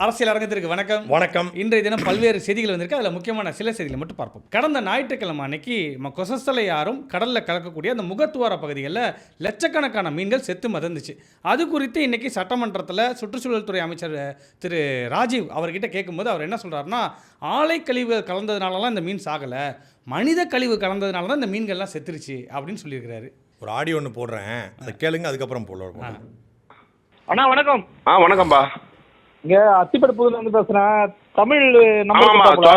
அரசியல் அரங்கத்திற்கு வணக்கம். வணக்கம். இன்றைய தினம் பல்வேறு செய்திகள் வந்திருக்கு. அதில் முக்கியமான சில செய்திகளை மட்டும் பார்ப்போம். கடந்த ஞாயிற்றுக்கிழமை அன்னைக்கு கொசஸ்தலை யாரும் கடலில் கலக்கக்கூடிய அந்த முகத்துவார பகுதிகளில் லட்சக்கணக்கான மீன்கள் செத்து மதந்துச்சு. அது குறித்து இன்னைக்கு சட்டமன்றத்தில் சுற்றுச்சூழல் துறை அமைச்சர் திரு ராஜீவ் அவர்கிட்ட கேட்கும்போது அவர் என்ன சொல்கிறாருன்னா, ஆலை கழிவுகள் கலந்ததுனாலலாம் இந்த மீன் சாகலை, மனித கழிவு கலந்ததுனால தான் இந்த மீன்கள்லாம் செத்துருச்சு அப்படின்னு சொல்லியிருக்கிறாரு. ஒரு ஆடியோ ஒன்று போடுறேன், அதை கேளுங்க, அதுக்கப்புறம் போடுறோம். அண்ணா வணக்கம். வணக்கம்பா. இங்க அத்திப்பட புதுல இருந்து பேசுறேன். தமிழ்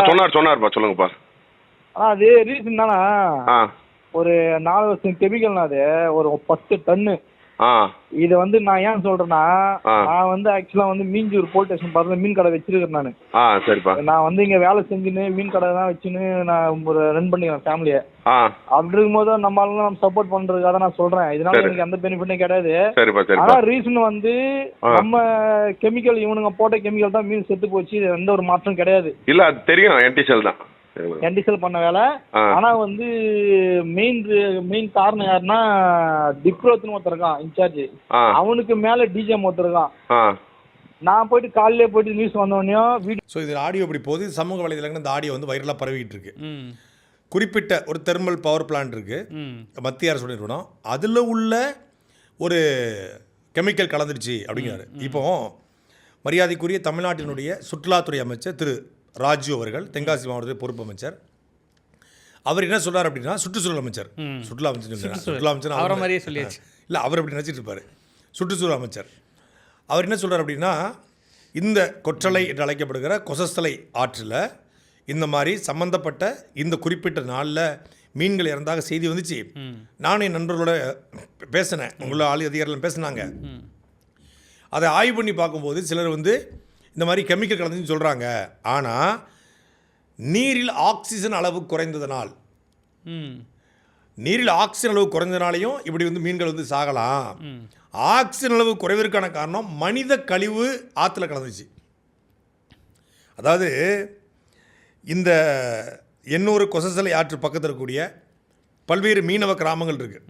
சொன்னார்ப்பா, சொல்லுங்கப்பா. அது ரீசன் தானா, ஒரு 4 வருஷம் கெமிக்கல்னா அது ஒரு 10 டன்னு. இது வந்து நான் ஏன் சொல்றேன்னா, நான் வந்து ஆக்சுவலா வந்து மீஞ்சூர் போலீஸ் ஸ்டேஷன் பக்கத்துல மீன் கடை வச்சிருக்கேன் நானு. சரிப்பா. நான் வந்து இங்க வேலை செஞ்சுன்னு மீன் கடை தான் வச்சுன்னு நான் ஒரு ரன் பண்ணிக்கிறேன் ஃபேமிலியை. அப்படி இருக்கும்போது நம்ம சப்போர்ட் பண்றதுக்காக நான் சொல்றேன். இதனால எனக்கு எந்த பெனிஃபிட்டும் கிடையாது. ஆனா ரீசன் வந்து நம்ம கெமிக்கல், இவனுங்க போட்ட கெமிக்கல் தான் மீன் செத்து போச்சு. எந்த ஒரு மாற்றம் கிடையாது. இல்ல அது தெரியும், என்டிசல் தான், என்டிசல் பண்ண வேலை. ஆனா வந்து மெயின் காரணம் யாருன்னா, டிப்ரோத்னு ஒருத்தர் இருக்கான் இன்சார்ஜ், அவனுக்கு மேல டிஜிஎம் ஒருத்தர் இருக்கான். நான் போயிட்டு காலையிலே போயிட்டு நியூஸ் வந்தோடனே வீடியோ. ஸோ இது ஆடியோ இப்படி போகுது, சமூக வலைதளங்கள் இந்த ஆடியோ வந்து வைரலாக பரவிக்கிட்டு இருக்கு. குறிப்பிட்ட ஒரு தெர்மல் பவர் பிளான்ட் இருக்கு, மத்திய அரசு நிறுவனம், அதில் உள்ள ஒரு கெமிக்கல் கலந்துருச்சு அப்படிங்கிறாரு. இப்போ மரியாதைக்குரிய தமிழ்நாட்டினுடைய சுற்றுலாத்துறை அமைச்சர் திரு ராஜு அவர்கள், தென்காசி மாவட்டத்தில் பொறுப்பு அமைச்சர், அவர் என்ன சொல்றாரு அப்படின்னா, சுற்றுச்சூழல் அமைச்சர், சுற்றுலா அமைச்சர் அவரை மாதிரியே சொல்லியாச்சு. இல்லை, அவர் அப்படி நினச்சிட்டு இருப்பார். சுற்றுச்சூழல் அமைச்சர் அவர் என்ன சொல்கிறார் அப்படின்னா, இந்த கொற்றலை என்று அழைக்கப்படுகிற கொசஸ்தலை ஆற்றில் இந்த மாதிரி சம்மந்தப்பட்ட இந்த குறிப்பிட்ட நாளில் மீன்கள் இறந்தாக செய்தி வந்துச்சு. நானும் என் நண்பர்களோட பேசினேன், உங்களோட அதிகாரிகள் பேசினாங்க. அதை ஆய்வு பண்ணி பார்க்கும்போது சிலர் வந்து இந்த மாதிரி கெமிக்கல் கலந்துன்னு சொல்கிறாங்க. ஆனால் நீரில் ஆக்சிஜன் அளவு குறைந்ததனால், நீரில் ஆக்சிஜன் அளவு குறைந்ததுனாலையும் இப்படி வந்து மீன்கள் வந்து சாகலாம். ஆக்சிஜன் அளவு குறைவதற்கான காரணம் மனித கழிவு ஆற்றுல கலந்துச்சு. அதாவது இந்த எண்ணூறு கொசஸ்தலை ஆற்று பக்கத்தில் இருக்கக்கூடிய பல்வேறு மீனவ கிராமங்கள் இருக்குது.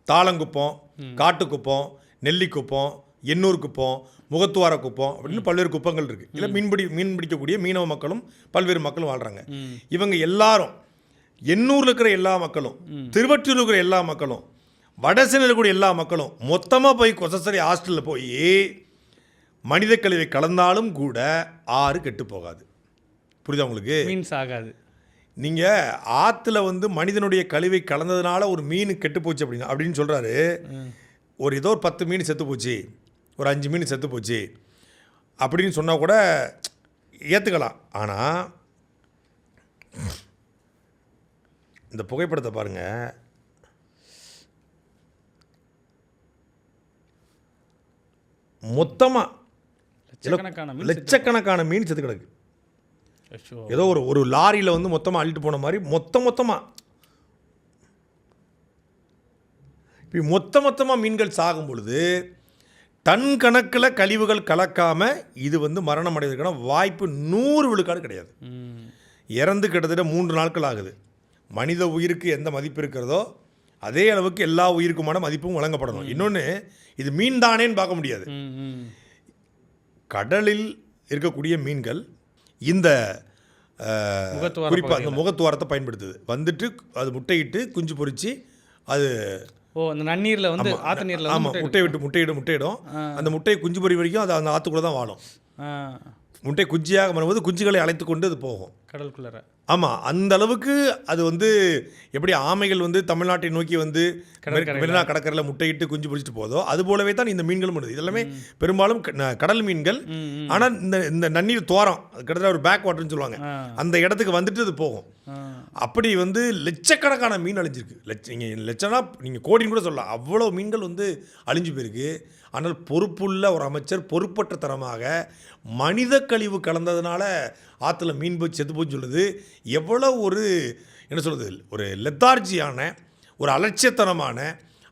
தாளங்குப்பம், காட்டுக்குப்பம், நெல்லிக்குப்பம், எண்ணூர் குப்பம், முகத்துவார குப்பம் அப்படின்னு பல்வேறு குப்பங்கள் இருக்குது. இல்லை மீன் பிடிக்கக்கூடிய மீனவ மக்களும் பல்வேறு மக்களும் வாழ்கிறாங்க. இவங்க எல்லாரும், எண்ணூரில் இருக்கிற எல்லா மக்களும், திருவற்றூரில் இருக்கிற எல்லா மக்களும், வடசென்னையில் இருக்கக்கூடிய எல்லா மக்களும் மொத்தமாக போய் கொசஸ்தலை ஹாஸ்டலில் போய் மனித கழிவை கலந்தாலும் கூட ஆறு கெட்டு போகாது. புரியுதா உங்களுக்கு? மீன் சாகாது. நீங்கள் ஆற்றுல வந்து மனிதனுடைய கழிவை கலந்ததுனால ஒரு மீன் கெட்டு போச்சு அப்படின்னு சொல்கிறாரு. ஒரு ஏதோ ஒரு 10 மீன் செத்து போச்சு, ஒரு 5 மீன் செத்து போச்சு அப்படின்னு சொன்னால் கூட ஏற்றுக்கலாம். ஆனால் இந்த புகைப்படத்தை பாருங்கள், மொத்தமாக லட்சக்கணக்கான மீன் செத்து கிடக்கு. ஏதோ ஒரு லாரியில் வந்து மொத்தமாக அள்ளிட்டு போன மாதிரி மொத்தமாக இப்போ மொத்தமாக மீன்கள் சாகும் பொழுது டன் கணக்கில் கழிவுகள் கலக்காமல் இது வந்து மரணம் அடைவதற்கான வாய்ப்பு 100 விழுக்காடு கிடையாது. இறந்து கிட்டத்தட்ட 3 நாட்கள் ஆகுது. மனித உயிருக்கு எந்த மதிப்பு இருக்கிறதோ அதே அளவுக்கு எல்லா உயிருக்குமான மதிப்பும் வழங்கப்படணும். இன்னொன்று, இது மீன் தானேன்னு பார்க்க முடியாது. கடலில் இருக்கக்கூடிய மீன்கள் இந்த குறிப்பாக அந்த முகத்துவாரத்தை பயன்படுத்துது. வந்துட்டு அது முட்டையிட்டு குஞ்சு பொறிச்சு அது அந்த நன்னீரில் வந்து ஆற்று நீரில் முட்டையிடும். அந்த முட்டையை குஞ்சு பொறி வரைக்கும் அது அந்த ஆற்றுக்குள்ளே தான் வாழும். முட்டை குஞ்சியாக வரும்போது குஞ்சுகளை அழைத்து கொண்டு அது போகும் கடலுக்குள்ளார. ஆமாம், அந்த அளவுக்கு அது வந்து எப்படி ஆமைகள் வந்து தமிழ்நாட்டை நோக்கி வந்து மெரினா கடற்கரையில் முட்டையிட்டு குஞ்சு பிடிச்சிட்டு போதோ அது போலவே தான் இந்த மீன்களும் வருது. இதெல்லாமே பெரும்பாலும் கடல் மீன்கள். ஆனால் இந்த நன்னீர் துவாரம், கிட்டத்தட்ட ஒரு பேக் வாட்டர்னு சொல்லுவாங்க, அந்த இடத்துக்கு வந்துட்டு அது போகும். அப்படி வந்து லட்சக்கணக்கான மீன் அழிஞ்சிருக்கு. லட்சம்னா நீங்கள் கோடின்னு கூட சொல்லலாம், அவ்வளோ மீன்கள் வந்து அழிஞ்சு போயிருக்கு. ஆனால் பொறுப்புள்ள ஒரு அமைச்சர் பொறுப்பற்ற தரமாக மனித கழிவு கலந்ததுனால ஆற்றுல மீன் போய் செத்து போச்சு சொல்லுது. எவ்வளோ ஒரு என்ன சொல்கிறது, ஒரு லெத்தார்ஜியான ஒரு அலட்சியத்தனமான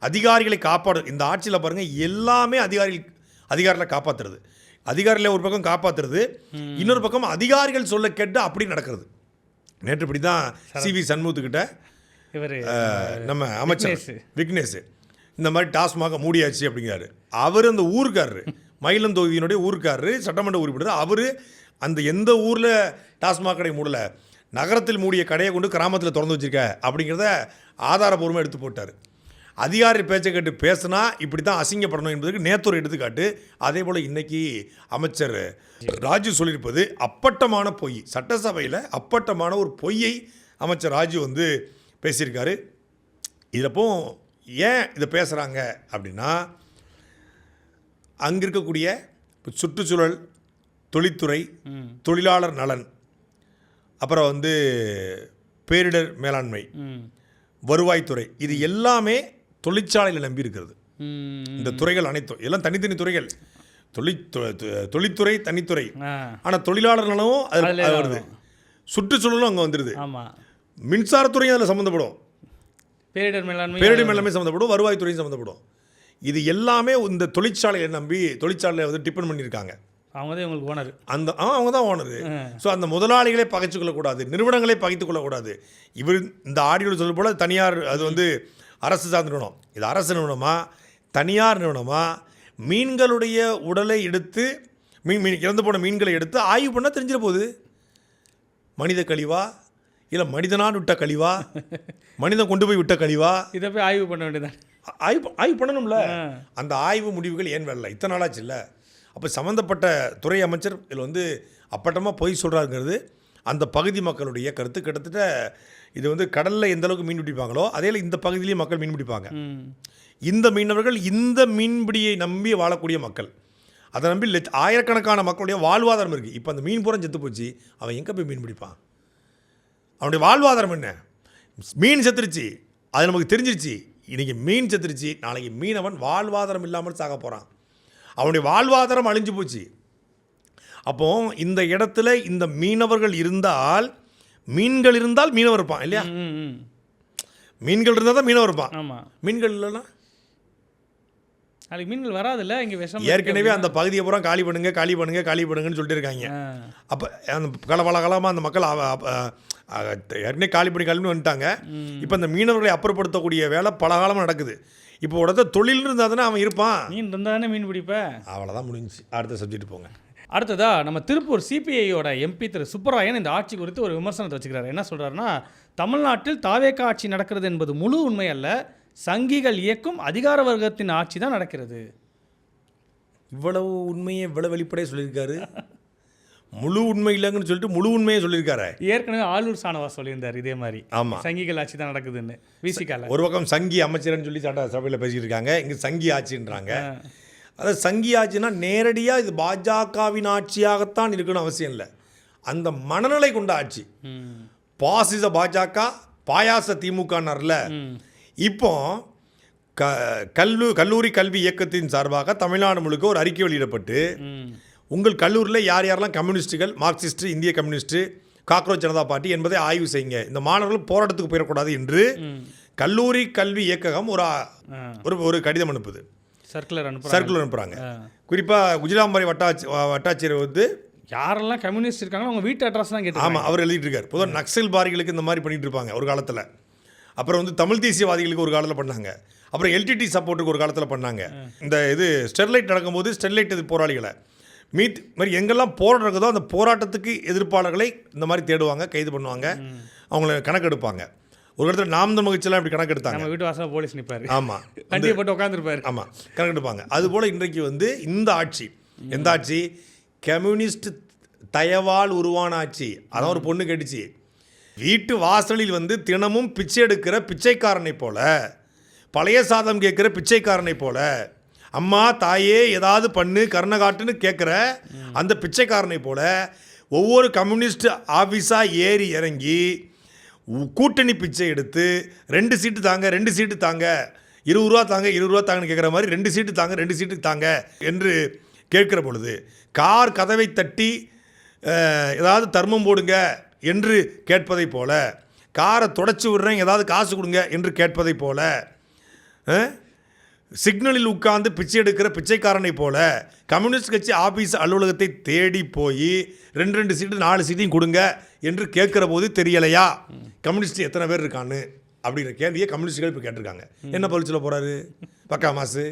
அதிகாரிகளை காப்பாடு. இந்த ஆட்சியில் பாருங்கள், எல்லாமே அதிகாரிகளை காப்பாற்றுறது. அதிகாரிகளை ஒரு பக்கம் காப்பாற்றுறது, இன்னொரு பக்கம் அதிகாரிகள் சொல்ல கேட்டு அப்படி நடக்கிறது. நேற்று இப்படி தான் சிவி சண்முகத்துக்கிட்ட நம்ம அமைச்சர் விக்னேஷ் இந்த மாதிரி டாஸ்மாக மூடியாச்சு அப்படிங்கிறாரு. அவர் அந்த ஊருக்காரரு மயிலம் தொகுதியினுடைய ஊருக்காரரு, சட்டமன்ற உறுப்பினர். அவர் அந்த எந்த ஊரில் டாஸ்மாக் கடை மூடல, நகரத்தில் மூடிய கடையை கொண்டு கிராமத்தில் திறந்து வச்சுருக்க அப்படிங்கிறத ஆதாரபூர்வமாக எடுத்து போட்டார். அதிகாரி பேச்சை கேட்டு பேசுனா இப்படி தான் அசிங்கப்படணும் என்பதற்கு நேத்தொரு எடுத்துக்காட்டு. அதே போல் இன்றைக்கி அமைச்சர் ராஜு சொல்லியிருப்பது அப்பட்டமான பொய். சட்டசபையில் அப்பட்டமான ஒரு பொய்யை அமைச்சர் ராஜு வந்து பேசியிருக்காரு. இதப்போ ஏன் இதை பேசுகிறாங்க அப்படின்னா, அங்கே இருக்கக்கூடிய சுற்றுச்சூழல், தொழில்துறை, தொழிலாளர் நலன், அப்புறம் வந்து பேரிடர் மேலாண்மை, வருவாய்த்துறை, இது எல்லாமே தொழிற்சாலையில் நம்பி இருக்கிறது. இந்த துறைகள் அனைத்தும் எல்லாம் தனித்தனி துறைகள். தொழில்துறை தனித்துறை, ஆனால் தொழிலாளர் நலனும் அதில் வருது, சுற்றுச்சூழலும் அங்கே வந்துடுது, மின்சாரத்துறையும் அதில் சம்மந்தப்படும், பேரிடர் மேலாண்மை சம்மந்தப்படும், வருவாய்த்துறையும் சம்மந்தப்படும். இது எல்லாமே இந்த தொழிற்சாலையை நம்பி தொழிற்சாலையை வந்து டிபெண்ட் பண்ணியிருக்காங்க. அவங்க தான் உங்களுக்கு ஓனர். அவங்க தான் ஓனரு. ஸோ அந்த முதலாளிகளை பகைச்சு கொள்ளக்கூடாது, நிறுவனங்களை பகைத்து கொள்ளக்கூடாது. இவர் இந்த ஆடியோவில் சொல்ல போல் தனியார், அது வந்து அரசு சார்ந்த நிறுவனம். இது அரசு நிறுவனமா தனியார் நிறுவனமா, மீன்களுடைய உடலை எடுத்து இறந்து போன மீன்களை எடுத்து ஆய்வு பண்ணால் தெரிஞ்சிட போகுது. மனித கழிவா இல்லை மனிதனான் விட்ட கழிவா, மனிதன் கொண்டு போய் விட்ட கழிவா, இதை போய் ஆய்வு பண்ண வேண்டியதான். ஆய்வு பண்ணணும்ல. அந்த ஆய்வு முடிவுகள் ஏன் வரல? இத்தனை நாளாச்சு இல்லை. அப்போ சம்மந்தப்பட்ட துறை அமைச்சர் இதில் வந்து அப்பட்டமாக பொய் சொல்கிறாருங்கிறது அந்த பகுதி மக்களுடைய கருத்து. கிட்டத்தட்ட இது வந்து கடலில் எந்த அளவுக்கு மீன் பிடிப்பாங்களோ அதே இந்த பகுதியிலேயும் மக்கள் மீன் பிடிப்பாங்க. இந்த மீனவர்கள் இந்த மீன்பிடியை நம்பி வாழக்கூடிய மக்கள், அதை நம்பி ஆயிரக்கணக்கான மக்களுடைய வாழ்வாதாரம் இருக்குது. இப்போ அந்த மீன் பூரா செத்து போச்சு, அவன் எங்கே போய் மீன் பிடிப்பான்? அவனுடைய வாழ்வாதாரம் என்ன? மீன் செத்துருச்சு, அது நமக்கு தெரிஞ்சிருச்சு. இன்றைக்கி மீன் செத்துருச்சு, நாளைக்கு மீனவன் வாழ்வாதாரம் இல்லாமல் சாக போகிறான். அவனுடைய வாழ்வாதாரம் அழிஞ்சு போச்சு. அப்போ இந்த இடத்துல இந்த மீனவர்கள் இருந்தால், மீன்கள் இருந்தால் மீனவர் இருப்பான் இல்லையா? மீன்கள் இருந்தால் தான் மீனவர் இருப்பான். ஆமாம். மீன்கள் இல்லைன்னா அதுக்கு மீன்கள் வராதுல்ல. இங்கே விஷம் ஏற்கனவே அந்த பகுதியை பூரா காலி பண்ணுங்கன்னு சொல்லிட்டு இருக்காங்க. அப்போ அந்த காலமாக அந்த மக்கள் ஏற்கனவே காலி பண்ணி வந்துட்டாங்க. இப்போ அந்த மீனவர்களை அப்புறப்படுத்தக்கூடிய வேலை பல காலமாக நடக்குது. இப்போ உடனே தொழில் இருந்தால் தானே அவன் இருப்பான். மீன் இருந்தானே மீன் பிடிப்பேன். அவ்வளோதான் முடிஞ்சு. அடுத்த சப்ஜெக்ட் போங்க. அடுத்ததா நம்ம திருப்பூர் சிபிஐயோட எம்பி திரு சுப்பராயன் இந்த ஆட்சி குறித்து ஒரு விமர்சனத்தை வச்சுக்கிறாரு. என்ன சொல்கிறாருன்னா, தமிழ்நாட்டில் தாவேகா ஆட்சி நடக்கிறது என்பது முழு உண்மை அல்ல, சங்கிகள் இயக்கும் அதிகார வர்க்கத்தின் ஆட்சி தான் நடக்கிறது. இவ்வளவு உண்மையை இவ்வளவு வெளிப்படையாக சொல்லியிருக்காரு. முழு உண்மை இல்லைங்கன்னு சொல்லிட்டு முழு உண்மையை சொல்லியிருக்காரு. ஏற்கனவே ஆளூர் சானவாஸ் சொல்லியிருந்தார் இதே மாதிரி. ஆமாம், சங்கிகள் ஆட்சி தான் நடக்குதுன்னு. விசிகால ஒரு பக்கம் சங்கி அமைச்சர்னு சொல்லி சட்ட சபையில் பேசிக்கிட்டு இருக்காங்க, இங்கே சங்கி ஆட்சின்றாங்க. அதாவது சங்கி ஆட்சினா நேரடியாக இது பாஜகவின் ஆட்சியாகத்தான் இருக்குன்னு அவசியம் இல்லை. அந்த மனநிலை கொண்ட ஆட்சி. பாசிச பாஜக, பாயாச திமுகன்னார்ல. இப்போ கல்லூரி கல்வி இயக்கத்தின் சார்பாக தமிழ்நாடு முழுக்க ஒரு அறிக்கை வெளியிடப்பட்டு, உங்கள் கல்லூரியில் யார் யாரெல்லாம் கம்யூனிஸ்ட்டுகள், மார்க்சிஸ்ட், இந்திய கம்யூனிஸ்ட்டு, காக்ரோச் ஜனதா பார்ட்டி என்பதை ஆய்வு செய்யுங்க, இந்த மாணவர்கள் போராட்டத்துக்கு போயிடக்கூடாது என்று கல்லூரி கல்வி இயக்ககம் ஒரு கடிதம் அனுப்புது, சர்க்குலர் அனுப்புகிறாங்க. குறிப்பாக குஜிலாம்பரி வட்டாட்சியர் வந்து யாரெல்லாம் கம்யூனிஸ்ட் இருக்காங்களோ அவங்க வீட்டு அட்ரஸ் தான் கேட்டு. ஆமாம், அவர் எழுதிட்டு இருக்கார். பொதுவாக நக்சல் பாரிகளுக்கு இந்த மாதிரி பண்ணிட்டு இருப்பாங்க ஒரு காலத்தில். அப்புறம் வந்து தமிழ் தேசியவாதிகளுக்கு ஒரு காலத்தில் பண்ணாங்க. அப்புறம் எல்டிடி சப்போர்ட்டுக்கு ஒரு காலத்தில் பண்ணாங்க. இந்த இது ஸ்டெர்லைட் நடக்கும்போது ஸ்டெர்லைட் இது போராளிகளை மாதிரி எங்கெல்லாம் போராட்டம் இருக்குதோ அந்த போராட்டத்துக்கு எதிர்ப்பாளர்களை இந்த மாதிரி தேடுவாங்க, கைது பண்ணுவாங்க, அவங்கள கணக்கெடுப்பாங்க. ஒரு இடத்துல நாம் தமிழ் கட்சியெல்லாம் இப்படி கணக்கெடுத்தாங்க. வீட்டு வாசல் போலீஸ் நிற்பாரு. ஆமாம், வண்டியை போட்டு உட்காந்துருப்பாரு. ஆமாம், கணக்கெடுப்பாங்க. அதுபோல் இன்றைக்கு வந்து இந்த ஆட்சி எந்த ஆட்சி? கம்யூனிஸ்ட் தயவால் உருவான ஆட்சி. அதான் ஒரு பொண்ணு கேட்டுச்சு, வீட்டு வாசலில் வந்து தினமும் பிச்சை எடுக்கிற பிச்சைக்காரனை போல, பழைய சாதம் கேட்குற பிச்சைக்காரனை போல, அம்மா தாயே ஏதாவது பண்ணு கருணை காட்டுன்னு கேட்குற அந்த பிச்சைக்காரனை போல ஒவ்வொரு கம்யூனிஸ்ட் ஆஃபீஸாக ஏறி இறங்கி கூட்டணி பிச்சை எடுத்து 2 சீட்டு தாங்க 2 சீட்டு தாங்க 20 ரூபா தாங்க 20 ரூபா தாங்கன்னு கேட்குற மாதிரி 2 சீட்டு தாங்க 2 சீட்டு தாங்க என்று கேட்குற பொழுது, கார் கதவை தட்டி ஏதாவது தர்மம் போடுங்க என்று கேட்பதை போல, காரை தொடச்சி விடுறேன் ஏதாவது காசு கொடுங்க என்று கேட்பதை போல, சிக்னலில் உட்கார்ந்து பிச்சை எடுக்கிற பிச்சைக்காரனை போல கம்யூனிஸ்ட் கட்சி ஆஃபீஸ் அலுவலகத்தை தேடி போய் 2 சீட்டு 4 சீட்டையும் கொடுங்க என்று கேட்குற போது தெரியலையா கம்யூனிஸ்ட் எத்தனை பேர் இருக்கான்னு அப்படிங்கிற கேள்வியை கம்யூனிஸ்டுகள் இப்போ கேட்டிருக்காங்க. என்ன பதில் சொல்ல போகிறாரு? பக்கா மாசு.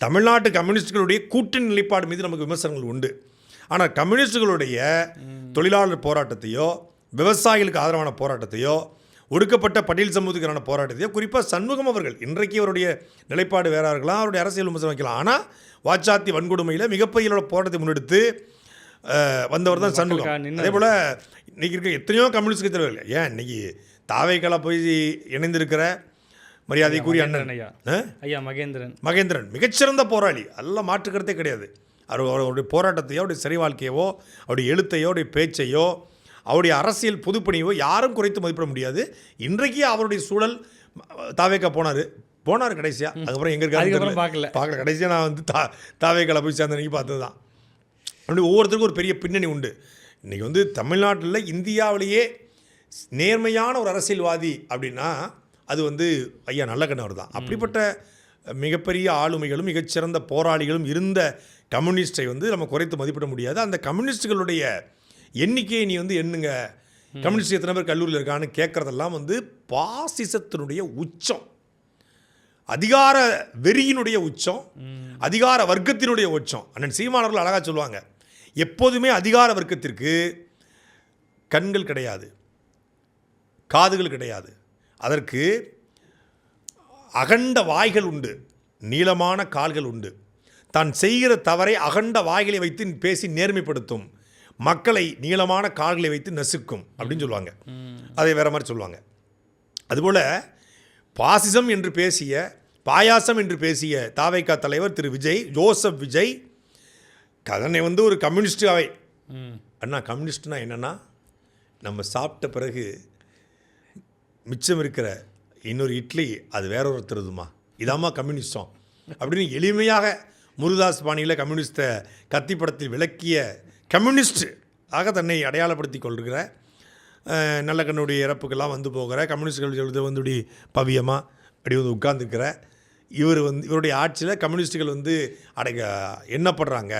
தமிழ்நாட்டு கம்யூனிஸ்டுகளுடைய கூட்டணி நிலைப்பாடு மீது நமக்கு விமர்சனங்கள் உண்டு. ஆனால் கம்யூனிஸ்டுகளுடைய தொழிலாளர் போராட்டத்தையோ விவசாயிகளுக்கு ஆதரவான போராட்டத்தையோ ஒடுக்கப்பட்ட பட்டியல் சமூகத்துக்கான போராட்டத்தையோ குறிப்பாக சண்முகம் அவர்கள் இன்றைக்கு அவருடைய நிலைப்பாடு வேறாக இருக்கலாம், அவருடைய அரசியல் விமர்சனம் வைக்கலாம். ஆனால் வாச்சாத்தி வன்கொடுமையில் மிகப்பெரிய போராட்டத்தை முன்னெடுத்து வந்தவர் தான் சண்முகம். அதே போல் இன்றைக்கி இருக்க எத்தனையோ கம்யூனிஸ்ட் தலைவர்கள், ஏன் இன்னைக்கு தாவேக்கால போய் இணைந்திருக்கிற மரியாதைக்குரிய அண்ணன் ஐயா மகேந்திரன் மிகச்சிறந்த போராளி, எல்லாம் மாற்றுக்கிறதே கிடையாது. அவருடைய போராட்டத்தையோ அவருடைய சிறை வாழ்க்கையவோ அவருடைய எழுத்தையோ அவருடைய பேச்சையோ அவருடைய அரசியல் பொதுப்பணியோ யாரும் குறைத்து மதிப்பிட முடியாது. இன்றைக்கு அவருடைய சூழல் தாவேக்கா போனார் கடைசியாக, அதுக்கப்புறம் எங்கே இருக்காரு பார்க்கல. கடைசியாக நான் வந்து தாவேக்கால போய் சேர்ந்த அன்றைக்கி பார்த்தது தான். அப்படி ஒவ்வொருத்தருக்கும் ஒரு பெரிய பின்னணி உண்டு. இன்றைக்கி வந்து தமிழ்நாட்டில் இந்தியாவிலேயே நேர்மையான ஒரு அரசியல்வாதி அப்படின்னா அது வந்து ஐயா நல்லக்கண்ணவர் தான். அப்படிப்பட்ட மிகப்பெரிய ஆளுமைகளும் மிகச்சிறந்த போராளிகளும் இருந்த கம்யூனிஸ்டை வந்து நம்ம குறைத்து மதிப்பிட முடியாது. அந்த கம்யூனிஸ்டுகளுடைய எண்ணிக்கையை நீ வந்து எண்ணுங்க, கம்யூனிஸ்ட் எத்தனை பேர் கல்லூரியில் இருக்கான்னு கேட்குறதெல்லாம் வந்து பாசிசத்தினுடைய உச்சம், அதிகார வெறியினுடைய உச்சம், அதிகார வர்க்கத்தினுடைய உச்சம். அண்ணன் சீமானவர்கள் அழகாக சொல்லுவாங்க, எப்போதுமே அதிகார வர்க்கத்திற்கு கண்கள் கிடையாது, காதுகள் கிடையாது, அதற்கு அகண்ட வாய்கள் உண்டு, நீளமான கால்கள் உண்டு. தான் செய்கிற தவறை அகண்ட வாய்களை வைத்து பேசி நேர்மைப்படுத்தும், மக்களை நீளமான கால்களை வைத்து நசுக்கும் அப்படின்னு சொல்லுவாங்க. அதை வேற மாதிரி சொல்லுவாங்க. அதுபோல் பாசிசம் என்று பேசிய, பாயாசம் என்று பேசிய தாவைக்கா தலைவர் திரு ஜோசப் விஜய் கதனை வந்து ஒரு கம்யூனிஸ்ட் அவை. அண்ணா கம்யூனிஸ்ட்னா என்னென்னா, நம்ம சாப்பிட்ட பிறகு மிச்சம் இருக்கிற இன்னொரு இட்லி அது வேற ஒருத்தருதுமா, இதாம்மா கம்யூனிஸ்டம் அப்படின்னு எளிமையாக முருதாஸ் பாணியில் கம்யூனிஸ்ட்டை கத்தி படத்தில் விளக்கிய கம்யூனிஸ்ட் ஆக தன்னை அடையாளப்படுத்தி கொள்கிற, நல்லக்கண்ணுடைய இறப்புக்கெல்லாம் வந்து போகிற கம்யூனிஸ்டுகள் எழுத வந்து பவியமாக அப்படி வந்து உட்கார்ந்துருக்கிற இவருடைய ஆட்சியில் கம்யூனிஸ்டுகள் வந்து எண்ணப்படுறாங்க,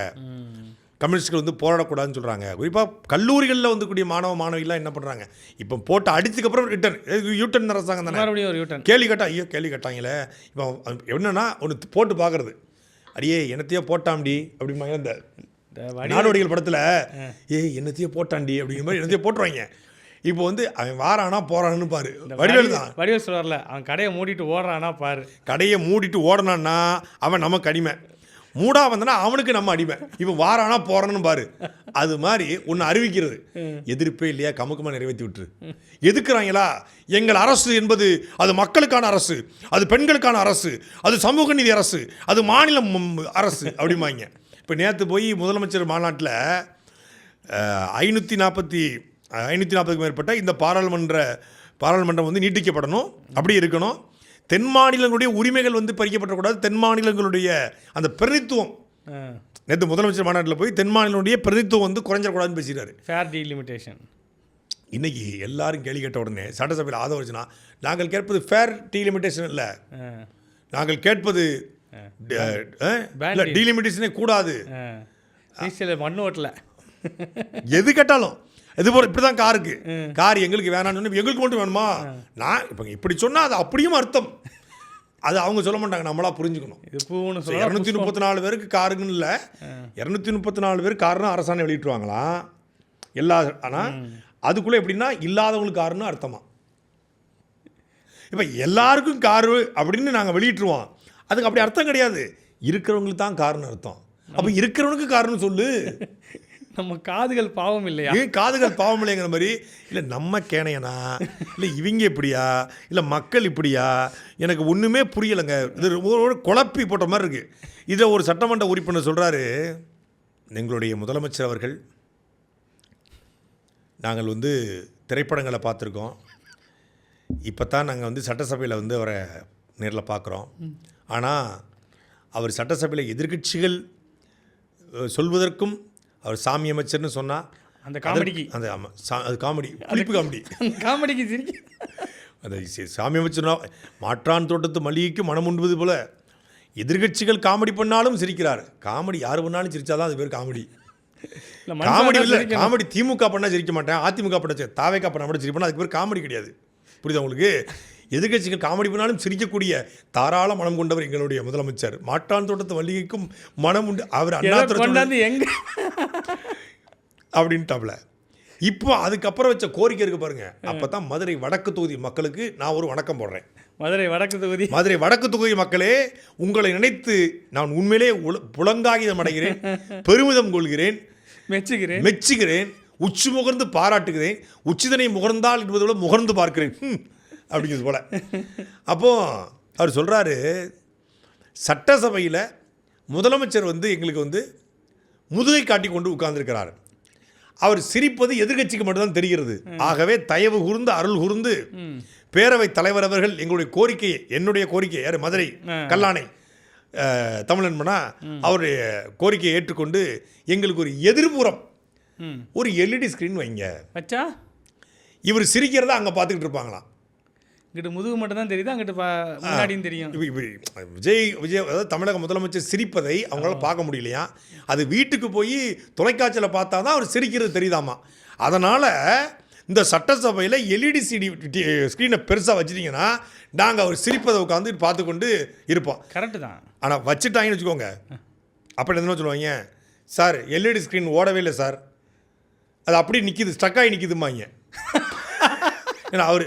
கம்யூனிஸ்டுகள் வந்து போராடக்கூடாதுன்னு சொல்கிறாங்க. குறிப்பாக கல்லூரிகளில் வந்து கூடிய மாணவிகள்லாம் என்ன பண்ணுறாங்க, இப்போ போட்டு அடித்ததுக்கப்புறம் யூட்டன் அரசாங்கம் தானே, கேள்வி கேட்டாங்களே. இப்போ என்னென்னா ஒன்று போட்டு பார்க்குறது, அடியே என்னத்தையோ போட்டாம்டி அப்படிம்பாங்க. இந்த நாடோடிகள் படத்தில் என்னத்தையோ போட்டாண்டி அப்படிங்கிற மாதிரி என்னத்தையோ போட்டுருவாங்க. இப்போ வந்து அவன் வாரானா போறான்னு பாரு, வடிவேல் சொல்வார்ல, அவன் கடையை மூடிட்டு ஓடுறானா பாரு. கடையை மூடிட்டு ஓடனான்னா அவன் நமக்கு அடிமை, மூடா வந்தனா அவனுக்கு நம்ம அடிமை. இப்போ வாரானா போறான்னு பாரு. அது மாதிரி ஒன்று அறிவிக்கிறது, எதிர்ப்பே இல்லையா கமுக்கமாக நிறைவேற்றி விட்டுரு. எதுக்குறாங்களா, எங்கள் அரசு என்பது அது மக்களுக்கான அரசு, அது பெண்களுக்கான அரசு, அது சமூக நீதி அரசு, அது மாநில அரசு அப்படிம்பாங்க. இப்போ நேற்று போய் முதலமைச்சர் மாநாட்டில் 540க்கு மேற்பட்ட இந்த பாராளுமன்றம் வந்து நீட்டிக்கப்படணும், அப்படி இருக்கணும். தென் மாநிலங்களுடைய உரிமைகள் வந்து பறிக்கப்படக்கூடாது, தென் மாநிலங்களுடைய அந்த பிரதித்துவம். நேற்று முதலமைச்சர் மாநாட்டில் போய் தென் மாநிலங்களுடைய பிரதித்துவம் வந்து குறைஞ்சிடக்கூடாதுன்னு பேசுகிறாரு. Fair delimitation. இன்றைக்கி எல்லாரும் கேள்வி கேட்ட உடனே சட்டசபையில் ஆதரவுச்சுன்னா, நாங்கள் கேட்பது ஃபேர் டீலிமிட்டேஷன் இல்லை, நாங்கள் கேட்பது டீலிமிட்டேஷனே கூடாது, மண் ஓட்டல எது கேட்டாலும் இது போல இப்படி தான் கார் எங்களுக்கு வேணான்னு எங்களுக்கு மட்டும் வேணுமா, நான் இப்போ இப்படி சொன்னால் அது அப்படியும் அர்த்தம், அது அவங்க சொல்ல மாட்டாங்க, நம்மளா புரிஞ்சுக்கணும். 234 பேருக்கு காருக்குன்னு இல்லை, 234 பேர் காருன்னு அரசாணை வெளியிட்டுருவாங்களாம் எல்லா. ஆனால் அதுக்குள்ளே எப்படின்னா இல்லாதவங்களுக்கு காருன்னு அர்த்தமா. இப்போ எல்லாருக்கும் காரு அப்படின்னு நாங்கள் வெளியிட்டுருவோம், அதுக்கு அப்படி அர்த்தம் கிடையாது, இருக்கிறவங்களுக்கு தான் காருன்னு அர்த்தம். அப்போ இருக்கிறவனுக்கு காருன்னு சொல்லு. நம்ம காதுகள் பாவம் இல்லையா, காதுகள் பாவம் இல்லைங்கிற மாதிரி. இல்லை நம்ம கேனையனா, இல்லை இவங்க இப்படியா, இல்லை மக்கள் இப்படியா, எனக்கு ஒன்றுமே புரியலைங்க. இது ஒரு குழப்பி போட்ட மாதிரி இருக்குது. இதை ஒரு சட்டமன்ற உறுப்பினர் சொல்கிறாரு, எங்களுடைய முதலமைச்சர் அவர்கள், நாங்கள் வந்து திரைப்படங்களை பார்த்துருக்கோம், இப்போ தான் நாங்கள் வந்து சட்டசபையில் வந்து அவரை நேரில் பார்க்குறோம், ஆனால் அவர் சட்டசபையில் எதிர்க்கட்சிகள் சொல்வதற்கும் அவர் சாமி அமைச்சர்னு சொன்னால் அந்த காமெடிக்கு அது காமெடி, புளிப்பு காமெடிக்கு அந்த சாமி அமைச்சர்னா மாற்றான் தோட்டத்து மல்லிகைக்கு மனம் உண்பது போல் எதிர்கட்சிகள் காமெடி பண்ணாலும் சிரிக்கிறார். காமெடி யார் பண்ணாலும் சிரிச்சாதான் அது பேர் காமெடி. காமெடி இல்லை, காமெடி திமுக பண்ணால் சிரிக்க மாட்டேன், அதிமுக பண்ண தாவேக்கா பண்ண மட்டும் சிரிப்பேன், அதுக்கு பேர் காமெடி கிடையாது. புரியுதா உங்களுக்கு? எதிர்கட்சிகள் காமெடி பண்ணாலும் சிரிக்கக்கூடிய தாராள மனம் கொண்டவர் எங்களுடைய முதலமைச்சர். மாட்டான் தோட்டத்து மல்லிகைக்கும் மனம் உண்டு அவர் கொண்டாந்து எங்க அப்படின்ட்டாப்ல. இப்போ அதுக்கப்புறம் வச்ச கோரிக்கை இருக்கு பாருங்க. அப்போ தான் மதுரை வடக்கு தொகுதி மக்களுக்கு நான் ஒரு வணக்கம் போடுறேன். மதுரை வடக்கு தொகுதி மக்களே, உங்களை நினைத்து நான் உண்மையிலே புலங்காகிதம் அடைகிறேன், பெருமிதம் கொள்கிறேன், மெச்சுகிறேன், உச்சி முகர்ந்து பாராட்டுகிறேன். உச்சிதனை முகர்ந்தால் என்பதை விட முகர்ந்து பார்க்கிறேன் அப்படிங்கிறது போல. அப்போது அவர் சொல்கிறாரு, சட்டசபையில் முதலமைச்சர் எங்களுக்கு முதுகை காட்டி கொண்டு உட்கார்ந்துருக்கிறார். அவர் சிரிப்பது எதிர்கட்சிக்கு மட்டும்தான் தெரிகிறது. ஆகவே தயவு கூர்ந்து அருள் கூர்ந்து பேரவைத் தலைவர் அவர்கள் என்னுடைய கோரிக்கை யார் மதுரை கல்லானை தமிழன்பனா அவருடைய கோரிக்கையை ஏற்றுக்கொண்டு எங்களுக்கு ஒரு எதிர்புறம் ஒரு எல்இடி ஸ்க்ரீன் வைங்க. இவர் சிரிக்கிறத அங்கே பார்த்துக்கிட்டு இருப்பாங்களாம். இங்கிட்ட முதுகு மட்டும் தான் தெரியுது, அங்கிட்ட முன்னாடியும் தெரியும். விஜய் அதாவது தமிழக முதலமைச்சர் சிரிப்பதை அவங்களால பார்க்க முடியலையா. அது வீட்டுக்கு போய் தொலைக்காட்சியில் பார்த்தா தான் அவர் சிரிக்கிறது தெரியுதாமா. அதனால் இந்த சட்டசபையில் எல்இடி ஸ்க்ரீனை பெருசாக வச்சுட்டிங்கன்னா நாங்கள் அவர் சிரிப்பதை உட்காந்து பார்த்து கொண்டு இருப்போம். கரெக்டு தான். ஆனால் வச்சுட்டாங்கன்னு வச்சுக்கோங்க, அப்படி என்ன சொல்லுவாங்க, சார் எல்இடி ஸ்க்ரீன் ஓடவே இல்லை சார், அது அப்படியே நிற்கிது, ஸ்டக்காகி நிற்கிதுமாங்க. ஏன்னா அவர்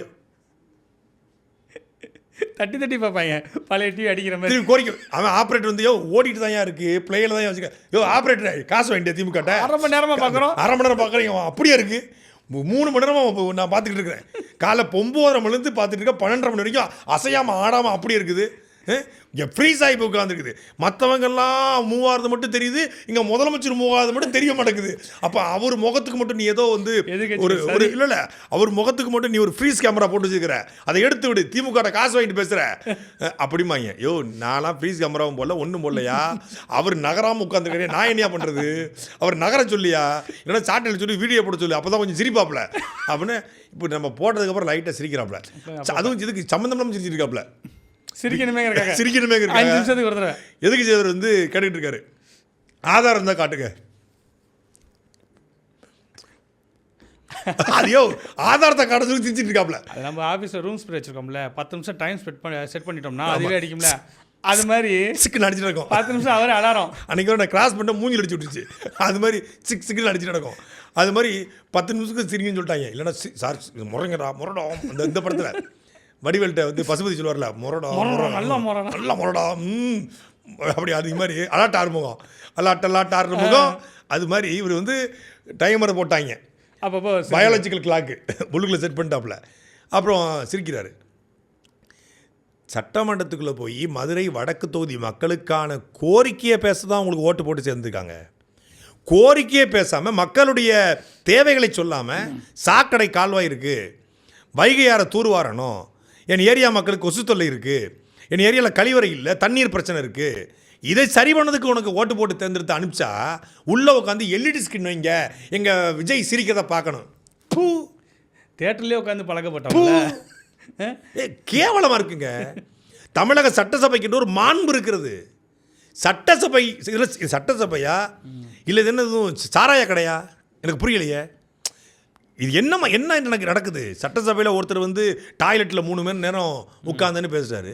தட்டி பார்ப்பாங்க பழைய டிவி அடிக்கிற மாதிரி. கோரிக்கை அவன் ஆப்ரேட்டர் ஓடிட்டு தான் இருக்குது, பிளேயில் தான் வச்சுக்க. ஆப்ரேட்டர் காசு வேண்டிய திமுக அரை மணி நேரமாக பார்க்குறோம், பார்க்குறீங்க. அப்படியே இருக்குது. 3 மணி நேரமாக நான் பார்த்துக்கிட்டு இருக்கிறேன். காலைல 9:30 மணிலேருந்து பார்த்துட்டு இருக்கேன், 12:30 மணி வரைக்கும் அசையாமல் ஆடாமல் அப்படியே இருக்குது. இங்கே ஃப்ரீஸ் ஆகி போய் உட்காந்துருக்குது. மற்றவங்கெல்லாம் மூவ் ஆகிறது மட்டும் தெரியுது, இங்கே முதலமைச்சர் மூவ் ஆகிறது மட்டும் தெரிய மாட்டேங்குது. அப்போ அவர் முகத்துக்கு மட்டும் நீ ஏதோ ஒரு இல்லை அவர் முகத்துக்கு மட்டும் நீ ஒரு ஃப்ரீஸ் கேமரா போட்டு வச்சுக்கிற, அதை எடுத்து விடு, திமுக காசு வாங்கிட்டு பேசுகிற அப்படிமாங்க. நான்லாம் ஃப்ரீஸ் கேமராவும் போடல, ஒன்றும் போடலையா. அவர் நகராமல் உட்காந்துருக்கிறேன், நான் என்னையா பண்ணுறது, அவர் நகர சொல்லியா, இல்லைன்னா சாட்டில் சொல்லி வீடியோ போட சொல்லி, அப்போ தான் கொஞ்சம் சிரிப்பாப்புல அப்படின்னு. இப்போ நம்ம போட்டதுக்கப்புறம் லைட்டாக சிரிக்கிறாப்புல, அதுவும் இதுக்கு சம்மந்தம் இல்லாமல் சிரிச்சிருக்காப்புல. சிரிக்கணுமே எதுக்கு செய்வர் கேட்டுக்கிட்டு இருக்காரு, ஆதாரம் இருந்தால் காட்டுங்க. அதையோ ஆதாரத்தை காட்ட சொல்லி சிரிச்சிட்டு இருக்காப்புல. நம்ம ஆஃபீஸில் ரூம் ஸ்ப்ரே வச்சிருக்கோம்ல, 10 நிமிஷம் டைம் செட் பண்ணிட்டோம்னா அதுவே அடிக்கும்ல, அது மாதிரி சிக்கன் அடிச்சுட்டு இருக்கும். 10 நிமிஷம் அவரே அலாரம். அன்றைக்கி நான் கிராஸ் பண்ண மூஞ்சி அடிச்சு விட்டுச்சு, அது மாதிரி சிக்கன் அடிச்சுட்டு நடக்கும். அது மாதிரி 10 நிமிஷத்துக்கு சிரிங்கன்னு சொல்லிட்டாங்க. இல்லைன்னா சார் முறங்கடா இந்த படத்தில் வடிவேல்கிட்ட பசுபதி சொல்லுவார்ல, முரடா நல்லா முரடா அப்படி. அது மாதிரி அலாட் ஆறுமுகம், அலாட் ஆறுமுகம். அது மாதிரி இவர் டைமரை போட்டாங்க, அப்போ பயாலஜிக்கல் கிளாக்கு புல்லுக்குள்ளே செட் பண்ணிட்டாப்புல. அப்புறம் சிரிக்கிறாரு. சட்டமன்றத்துக்குள்ளே போய் மதுரை வடக்கு தொகுதி மக்களுக்கான கோரிக்கையை பேச தான் உங்களுக்கு ஓட்டு போட்டு சேர்ந்துருக்காங்க. கோரிக்கையே பேசாமல், மக்களுடைய தேவைகளை சொல்லாமல், சாக்கடை கால்வாய் இருக்குது, வைகையாரை தூர்வாரணும், என் ஏரியா மக்களுக்கு கொசு தொல்லை இருக்குது, என் ஏரியாவில் கழிவறை இல்லை, தண்ணீர் பிரச்சனை இருக்குது, இதை சரி பண்ணதுக்கு உனக்கு ஓட்டு போட்டு தேர்ந்தெடுத்து அனுப்பிச்சா உள்ளே உட்காந்து எல்இடி ஸ்கிரீன் வைங்க, எங்கள் விஜய் சிரிக்கிறத பார்க்கணும். தேட்டர்லேயே உட்காந்து பழக்கப்பட்ட கேவலமாக இருக்குங்க. தமிழக சட்டசபைக்கிட்ட ஒரு மாண்பு இருக்கிறது. சட்டசபையா இல்லை இது என்ன சாராய கடையா, எனக்கு புரியலையே. இது என்ன எனக்கு நடக்குது. சட்டசபையில் ஒருத்தர் டாய்லெட்டில் 3 மணி நேரம் உட்காந்துன்னு பேசுகிறாரு.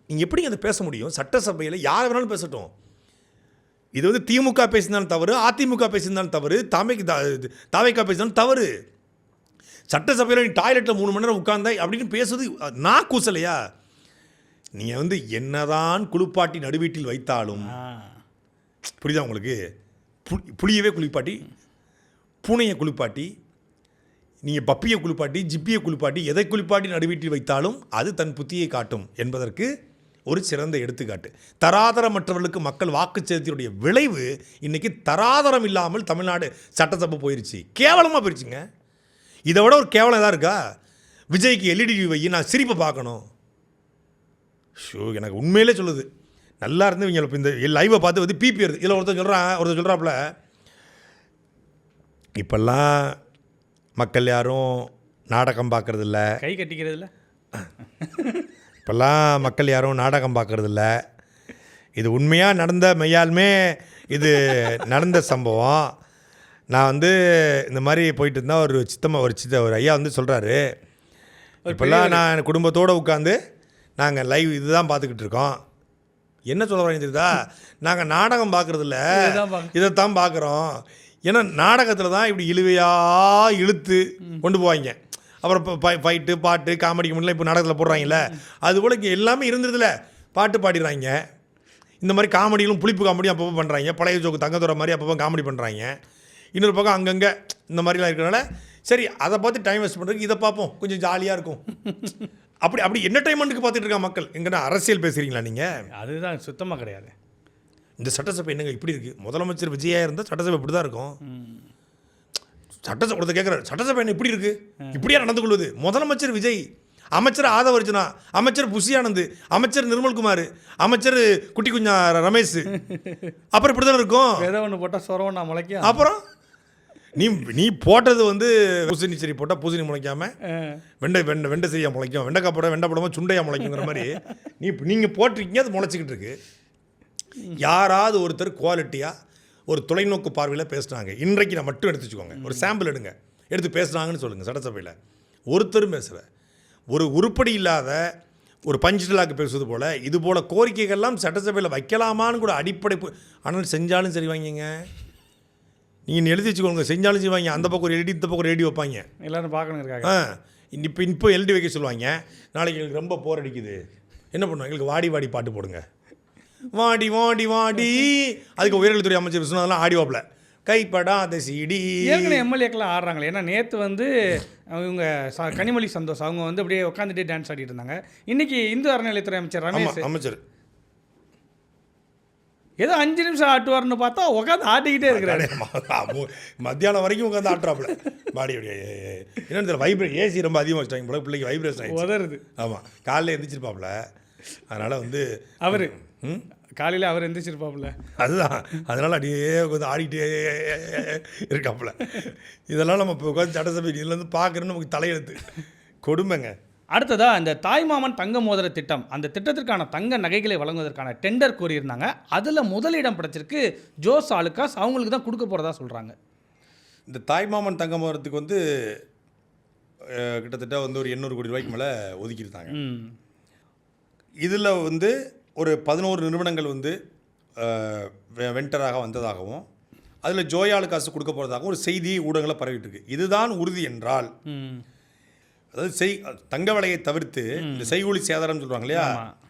நீங்கள் எப்படிங்க அதை பேச முடியும்? சட்டசபையில் யார் வேணாலும் பேசட்டும். இது திமுக பேசினாலும் தவறு, அதிமுக பேசியிருந்தாலும் தவறு, தாவேக்கா பேசினாலும் தவறு. சட்டசபையில் நீ டாய்லெட்டில் 3 மணி நேரம் உட்கார்ந்த அப்படின்னு பேசுறது நான் கூசலையா? நீங்கள் என்னதான் குளிப்பாட்டி நடுவீட்டில் வைத்தாலும், புரியுதா உங்களுக்கு? புளியவே குளிப்பாட்டி, பூனையை குளிப்பாட்டி, நீங்கள் பப்பியை குளிப்பாட்டி, ஜிப்பியை குளிப்பாட்டி, எதை குளிப்பாட்டி நடுவீட்டில் வைத்தாலும் அது தன் புத்தியை காட்டும் என்பதற்கு ஒரு சிறந்த எடுத்துக்காட்டு. தராதரமற்றவர்களுக்கு மக்கள் வாக்கு செலுத்தியுடைய விளைவு இன்றைக்கி தராதரம் இல்லாமல் தமிழ்நாடு சட்டசபை போயிடுச்சு. கேவலமாக போயிடுச்சுங்க. இதை விட ஒரு கேவலம் எதாவது இருக்கா? விஜய்க்கு எல்இடி வை, நான் சிரிப்பை பார்க்கணும். எனக்கு உண்மையிலே சொல்லுது, நல்லா இருந்து இவங்க இப்போ இந்த லைவை பார்த்து பிபி வருது. இதில் ஒருத்தர் சொல்கிறாப்புல, இப்போல்லாம் மக்கள் யாரும் நாடகம் பார்க்குறதில்ல, கை கட்டிக்கிறதில்ல. இப்போல்லாம் மக்கள் யாரும் நாடகம் பார்க்குறதில்ல. இது உண்மையாக நடந்த மெய்யாலுமே இது நடந்த சம்பவம். நான் இந்த மாதிரி போயிட்டு இருந்தால் ஒரு ஐயா சொல்கிறாரு, இப்போல்லாம் நான் குடும்பத்தோடு உட்காந்து நாங்கள் லைவ் இதுதான் பார்த்துக்கிட்டு இருக்கோம். என்ன சொல்ல வரீங்க தெரியுதா? நாங்கள் நாடகம் பார்க்குறதில்ல, இதைத்தான் பார்க்குறோம். ஏன்னா நாடகத்தில் தான் இப்படி இழுவையாக இழுத்து கொண்டு போவாங்க. அப்புறம் ஃபைட்டு பாட்டு காமெடி முன்னெல்லாம் இப்போ நாடகத்தில் போடுறாங்கல்ல, அதுபோல் இங்கே எல்லாமே இருந்ததில்ல. பாட்டு பாடிடுறாங்க, இந்த மாதிரி காமெடிகளும் புளிப்பு காமெடியும் அப்பப்போ பண்ணுறாங்க. பழைய ஜோக்கு தங்கத்துற மாதிரி அப்பப்போ காமெடி பண்ணுறாங்க. இன்னொரு பக்கம் அங்கங்கே இந்த மாதிரிலாம் இருக்கிறனால சரி அதை பார்த்து டைம் வேஸ்ட் பண்ணுறதுக்கு இதை பார்ப்போம், கொஞ்சம் ஜாலியாக இருக்கும். அப்படி என்டர்டைன்மெண்ட்டுக்கு பார்த்துட்டு இருக்கா மக்கள். எங்கன்னா அரசியல் பேசுகிறீங்களா நீங்கள்? அதுதான் சுத்தமாக கிடையாது. இந்த சட்டசபை என்னங்க இப்படி இருக்குது? முதலமைச்சர் விஜயா இருந்தால் சட்டசபை இப்படி தான் இருக்கும். சட்டசபை கேட்குறாரு, சட்டசபை என்ன இப்படி இருக்குது, இப்படியா நடந்து கொள்வது? முதலமைச்சர் விஜய், அமைச்சர் ஆதவர்ஜுனா, அமைச்சர் புஷி ஆனந்த், அமைச்சர் நிர்மல்குமார், அமைச்சர் குட்டி குஞ்சா ரமேஷ், அப்புறம் இப்படி தானே இருக்கும். ஏதோ ஒன்று போட்டால் சொரவண்ணா முளைக்கும். அப்புறம் நீ போட்டது வந்து பூசணி சரி போட்டால் பூசணி முளைக்காம வெண்டை சரியாக முளைக்கும், வெண்டைக்காய் போட வெண்டை போடாமல் சுண்டையாக முளைக்குங்கிற மாதிரி நீங்கள் போட்டிருக்கீங்க, அது முளைச்சிக்கிட்டு இருக்கு. யாராவது ஒருத்தர் குவாலிட்டியாக ஒரு தொலைநோக்கு பார்வையில் பேசுனாங்க, இன்றைக்கு நான் மட்டும் எடுத்து வச்சுக்கோங்க, ஒரு சாம்பிள் எடுத்து பேசுனாங்கன்னு சொல்லுங்கள். சட்டசபையில் ஒருத்தரும் பேசலை. ஒரு உருப்படி இல்லாத ஒரு பஞ்சுலாக்கு பேசுவது போல் இது போல் கோரிக்கைகள்லாம் சட்டசபையில் வைக்கலாமான்னு கூட அடிப்படை. ஆனால் செஞ்சாலும் சரி வாங்கிங்க, நீங்கள் எழுதி வச்சுக்கோங்க, செஞ்சாலும் செய்வாங்க. அந்த பக்கம் ஒரு எல்டி, இந்த பக்கம் ஒரு எல்டி வைப்பாங்க, எல்லோரும் பார்க்கணும். இப்போ எல்டி வைக்க சொல்லுவாங்க. நாளைக்கு எங்களுக்கு ரொம்ப போர் அடிக்குது, என்ன பண்ணுவாங்க, எங்களுக்கு வாடி வாடி பாட்டு போடுங்க, வாடி வாடி வாடி. அதுக்கு உயர்கல்வித்துறை அமைச்சர் சொன்னதெல்லாம் ஆடிவாப்பில் கைப்படாத சிடி. ஏற்கனவே எம்எல்ஏக்கெல்லாம் ஆடுறாங்களே. ஏன்னா நேற்று வந்து இவங்க கனிமொழி சந்தோஷ் அவங்க வந்து அப்படியே உட்காந்துட்டே டான்ஸ் ஆடிட்டு இருந்தாங்க. இன்றைக்கி இந்து அறநிலையத்துறை அமைச்சர் ரமேஷ் அமைச்சர் ஏதோ 5 நிமிஷம் ஆட்டுவார்னு பார்த்தா உட்காந்து ஆட்டிக்கிட்டே இருக்கிறாரு. மத்தியானம் வரைக்கும் உட்காந்து ஆட்டுறாப்புல பாடி. அப்படியே என்னென்னு தெரியல, வைப்ரேட் ஏசி ரொம்ப அதிகமாக வச்சுட்டாங்க போல, பிள்ளைக்கு வைப்ரேஷன் ஆகிடுச்சு, உதருது. ஆமாம், காலையில் எந்திரிச்சிருப்பாப்புல. அதனால் வந்து அவர் காலையில் அவர் எந்திரிச்சிருப்பாப்புல, அதுதான். அதனால் அப்படியே உட்காந்து ஆடிக்கிட்டே இருக்காப்புல. இதெல்லாம் நம்ம இப்போ உட்காந்து சட்டசபை இதுலேருந்து பார்க்குறேன்னு நமக்கு தலையெழுத்து கொடுமைங்க. அடுத்ததா இந்த தாய்மாமன் தங்க மோதிர திட்டம், அந்த திட்டத்திற்கான தங்க நகைகளை வழங்குவதற்கான டெண்டர் கோரியிருந்தாங்க. அதில் முதலிடம் பிடிச்சிருக்கு ஜோஸ் ஆலுக்காஸ், அவங்களுக்கு தான் கொடுக்க போகிறதா சொல்கிறாங்க. இந்த தாய்மாமன் தங்க மோதிரத்துக்கு வந்து கிட்டத்தட்ட வந்து ஒரு 800 கோடி ரூபாய்க்கு மேலே ஒதுக்கியிருந்தாங்க. இதில் வந்து ஒரு 11 நிறுவனங்கள் வந்து வெண்டராக வந்ததாகவும் அதில் ஜோய் ஆலுக்காஸ் கொடுக்க போகிறதாகவும் ஒரு செய்தி ஊடகங்களில் பரவிட்டு இருக்கு. இதுதான் உறுதி என்றால், அதாவது தங்க விலையை தவிர்த்து இந்த செய்கூலி சேதாரம் சொல்கிறாங்க இல்லையா,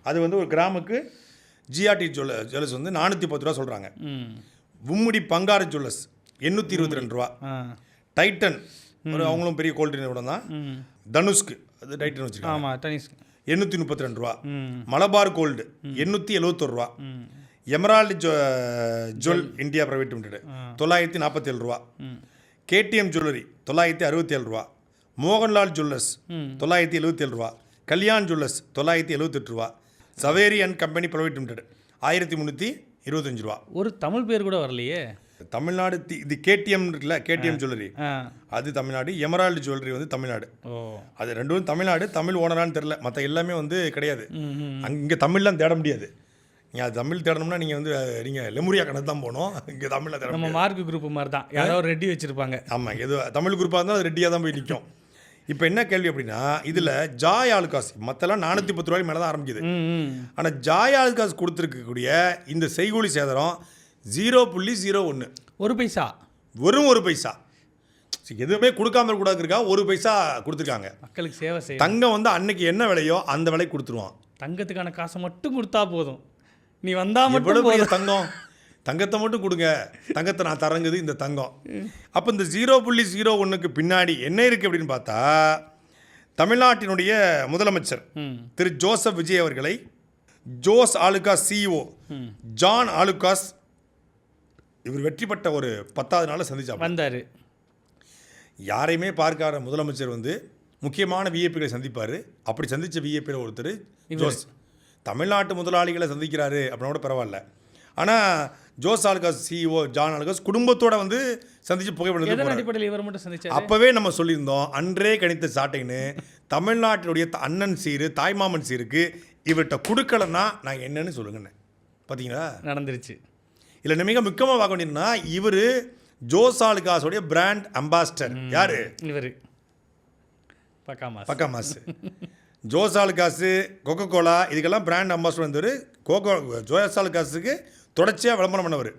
அது வந்து ஒரு கிராமுக்கு ஜிஆர்டி ஜுவல்லர்ஸ் வந்து 410 ரூபா சொல்கிறாங்க. மும்முடி பங்காரு ஜுவல்லர்ஸ் 822 ரூபா. டைட்டன் ஒரு அவங்களும் பெரிய கோல்டு நிறுவனம் தான். தனுஷ்க்கு அது டைட்டன் வச்சுருக்காங்க, 832 ரூபா. மலபார் கோல்டு 871 ரூபா. Emerald jewel India private limited 947 ரூபா. கேடிஎம் ஜுவல்லரி 967 ரூபா. மோகன்லால் ஜுவல்லர்ஸ் 977 ரூபா. கல்யாண் ஜுவல்லர்ஸ் 978 ரூபா. Saveri and company private limited 1325 ரூபா. ஒரு தமிழ் பேர் கூட வரலையே. தமிழ்நாடு இது கேடிஎம் இருக்குல்ல, கேடிஎம் ஜுவல்லரி அது தமிழ்நாடு. எமரால்டு ஜுவல்லரி வந்து தமிழ்நாடு. அது ரெண்டும் தமிழ்நாடு. தமிழ் ஓனரான்னு தெரில, மற்ற எல்லாமே வந்து கிடையாது. இங்கே தமிழ்லாம் தேட முடியாது. நீங்கள் அது தமிழ் தேடணும்னா நீங்கள் வந்து நீங்கள் லெமுரியா கணக்கு தான் போகணும். இங்கே தமிழில் தேட நம்ம மார்க் குரூப் மாதிரி தான், யாரோ ரெட்டி வச்சுருப்பாங்க. ஆமாம், எது தமிழ் குரூப்பாக இருந்தால் அது ரெட்டியாக தான் போய் நிற்கும். இப்போ என்ன கேள்வி அப்படின்னா, இதில் ஜாய் ஆலுக்காஸ் மற்றெல்லாம் 410 ரூபாய்க்கு மேலே தான் ஆரம்பிக்குது. ஆனால் ஜாய் ஆலுக்காஸ் கொடுத்துருக்கக்கூடிய இந்த செய்கூலி சேதாரம் 0.01 1 பைசா, வெறும் 1 பைசா. எதுவுமே கொடுக்காம இருக்கக்கூடாதுக்கா 1 பைசா கொடுத்துருக்காங்க. மக்களுக்கு சேவை செய்ய. தங்கம் வந்து அன்னைக்கு என்ன விலையோ அந்த விலைக்கு கொடுத்துருவான். தங்கத்துக்கான காசை மட்டும் கொடுத்தா போதும், நீ வந்தா மட்டும் தங்கத்தை மட்டும் கொடுங்க, தங்கத்தை நான் தரங்குது இந்த தங்கம். அப்போ இந்த 0.01க்கு பின்னாடி என்ன இருக்குது அப்படின்னு பார்த்தா, தமிழ்நாட்டினுடைய முதலமைச்சர் திரு ஜோசப் விஜய் அவர்களை ஜோஸ் ஆலுக்காஸ் சிஇஓ ஜான் ஆலுக்காஸ் இவர் வெற்றி பெற்ற ஒரு 10வது நாள் சந்திச்சார் வந்தார். யாரையுமே பார்க்காத முதலமைச்சர் வந்து முக்கியமான விஐபிகளை சந்திப்பார். அப்படி சந்தித்த விஐபியில் ஒருத்தர் ஜோஸ். தமிழ்நாட்டு முதலாளிகளை சந்திக்கிறாரு அப்படின்னா கூட பரவாயில்ல. ஆனால் ஜோஸ் ஆலுக்காஸ் சிஇஓ ஜான் ஆலுக்காஸ் குடும்பத்தோட வந்து சந்திச்சு புகைப்படம் அப்போவே நம்ம சொல்லியிருந்தோம், அன்றே கணித்த சாட்டைன்னு தமிழ்நாட்டினுடைய அண்ணன் சீரு தாய்மாமன் சீருக்கு இவர்கிட்ட கொடுக்கலன்னா நான் என்னன்னு சொல்லுங்கண்ணே. பார்த்தீங்களா நடந்துருச்சு. இல்லை மிக முக்கியமாக பார்க்க வேண்டியதுன்னா, இவர் ஜோஸ் ஆலுக்காஸோடைய பிராண்ட் அம்பாசிடர். யார் இவர்? பக்கா மாசு. ஜோசாலுக்காஸு, கொக்கோ கோலா இதுக்கெல்லாம் பிராண்ட் அம்பாசிடர் வந்தவர். ஜோசாலுக்காஸுக்கு தொடர்ச்சியாக விளம்பரம் பண்ணவர்.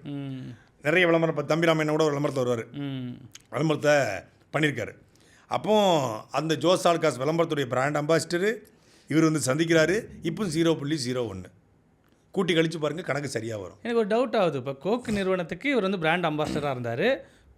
நிறைய விளம்பரம். இப்போ தம்பிராமன் கூட ஒரு விளம்பரத்தை வருவார், விளம்பரத்தை பண்ணியிருக்காரு. அப்போ அந்த ஜோசாலுக்காஸ் விளம்பரத்துடைய பிராண்ட் அம்பாசிடரு இவர் வந்து சந்திக்கிறாரு. இப்போ 0.01 கூட்டி கழிச்சு பாருங்கள், கணக்கு சரியாக வரும். எனக்கு ஒரு டவுட் ஆகுது. இப்போ கோக் நிறுவனத்துக்கு இவர் வந்து பிராண்ட் அம்பாசிடராக இருந்தார்.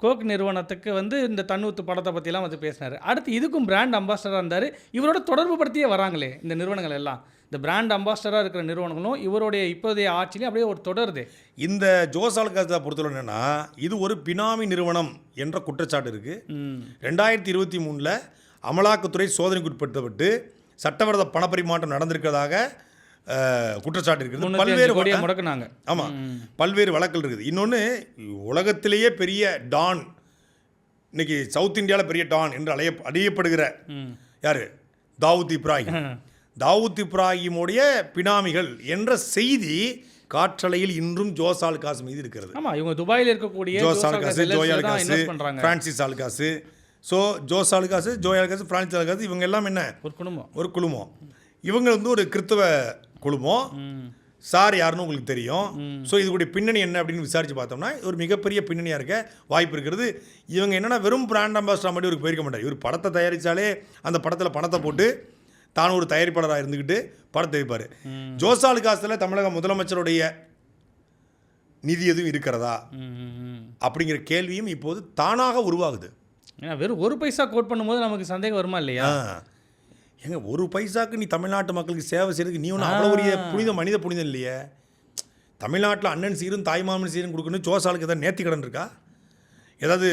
கோக் நிறுவனத்துக்கு வந்து இந்த தன்னூத்து படத்தை பற்றிலாம் வந்து பேசினார். அடுத்து இதுக்கும் பிராண்ட் அம்பாசிடராக இருந்தார். இவரோட தொடர்பு படுத்தியே வராங்களே இந்த நிறுவனங்கள் எல்லாம். இந்த பிராண்ட் அம்பாசிடராக இருக்கிற நிறுவனங்களும் இவருடைய இப்போதைய ஆட்சியிலையும் அப்படியே ஒரு தொடருது. இந்த ஜோசாலுக்காஸை பொறுத்தவரை என்னென்னா, இது ஒரு பினாமி நிறுவனம் என்ற குற்றச்சாட்டு இருக்குது. 2023 அமலாக்கத்துறை சோதனைக்கு உட்படுத்தப்பட்டு சட்டவிரோத பணப்பரிமாற்றம் நடந்திருக்கிறதாக குற்றச்சாட்டு இருக்குது. பல்வேறு முடக்குனாங்க. ஆமாம், பல்வேறு வழக்குகள் இருக்குது. இன்னொன்று, உலகத்திலேயே பெரிய டான், இன்னைக்கு சவுத் இந்தியாவில் பெரிய டான் என்று அறியப்படுகிற யார்? தாவூத் இப்ராஹிம். தாவூத் இப்ராஹிமுடைய பினாமிகள் என்ற செய்தி காற்றலையில் இன்றும் ஜோசாலுக்காஸ் மீது இருக்கிறது. ஆமாம், இவங்க துபாயில் இருக்கக்கூடிய ஜோசாலுக்காஸ், ஜோயாலுக்காஸ், பிரான்சிஸ் ஆலுக்காஸ். ஸோ ஜோசாலுக்காஸ், ஜோயாலுக்காஸ், பிரான்சிஸ் ஆலுக்காஸ் இவங்க எல்லாம் என்ன? ஒரு குழுமம். இவங்க வந்து ஒரு கிறிஸ்தவ குழுமம். சார் யாருன்னு உங்களுக்கு தெரியும். ஸோ இதுடைய பின்னணி என்ன அப்படின்னு விசாரித்து பார்த்தோம்னா ஒரு மிகப்பெரிய பின்னணியாக இருக்க வாய்ப்பு இருக்கிறது. இவங்க என்னென்னா வெறும் பிராண்ட் அம்பாசிடர் மட்டும் இவருக்கு போயிருக்க மாட்டார். இவர் படத்தை தயாரித்தாலே அந்த படத்தில் பணத்தை போட்டு தான் ஒரு தயாரிப்பாளராக இருந்துக்கிட்டு படத்தை வைப்பார். ஜோசாலுக்காஸில் தமிழக முதலமைச்சருடைய நிதி எதுவும் இருக்கிறதா அப்படிங்கிற கேள்வியும் இப்போது தானாக உருவாகுது. ஏன்னா வெறும் ஒரு பைசா கோட் பண்ணும்போது நமக்கு சந்தேகம் வருமா இல்லையா? ஏங்க, ஒரு பைசாக்கு நீ தமிழ்நாட்டு மக்களுக்கு சேவை செய்யறதுக்கு நீ ஒன்றும் அவ்வளோ ஒரு மனித புனிதம் இல்லையே. தமிழ்நாட்டில் அண்ணன் சீரும் தாய்மாமன் சீரும் கொடுக்கணும். ஜோசாலுக்கு ஏதாவது நேர்த்தி கடன் இருக்கா? ஏதாவது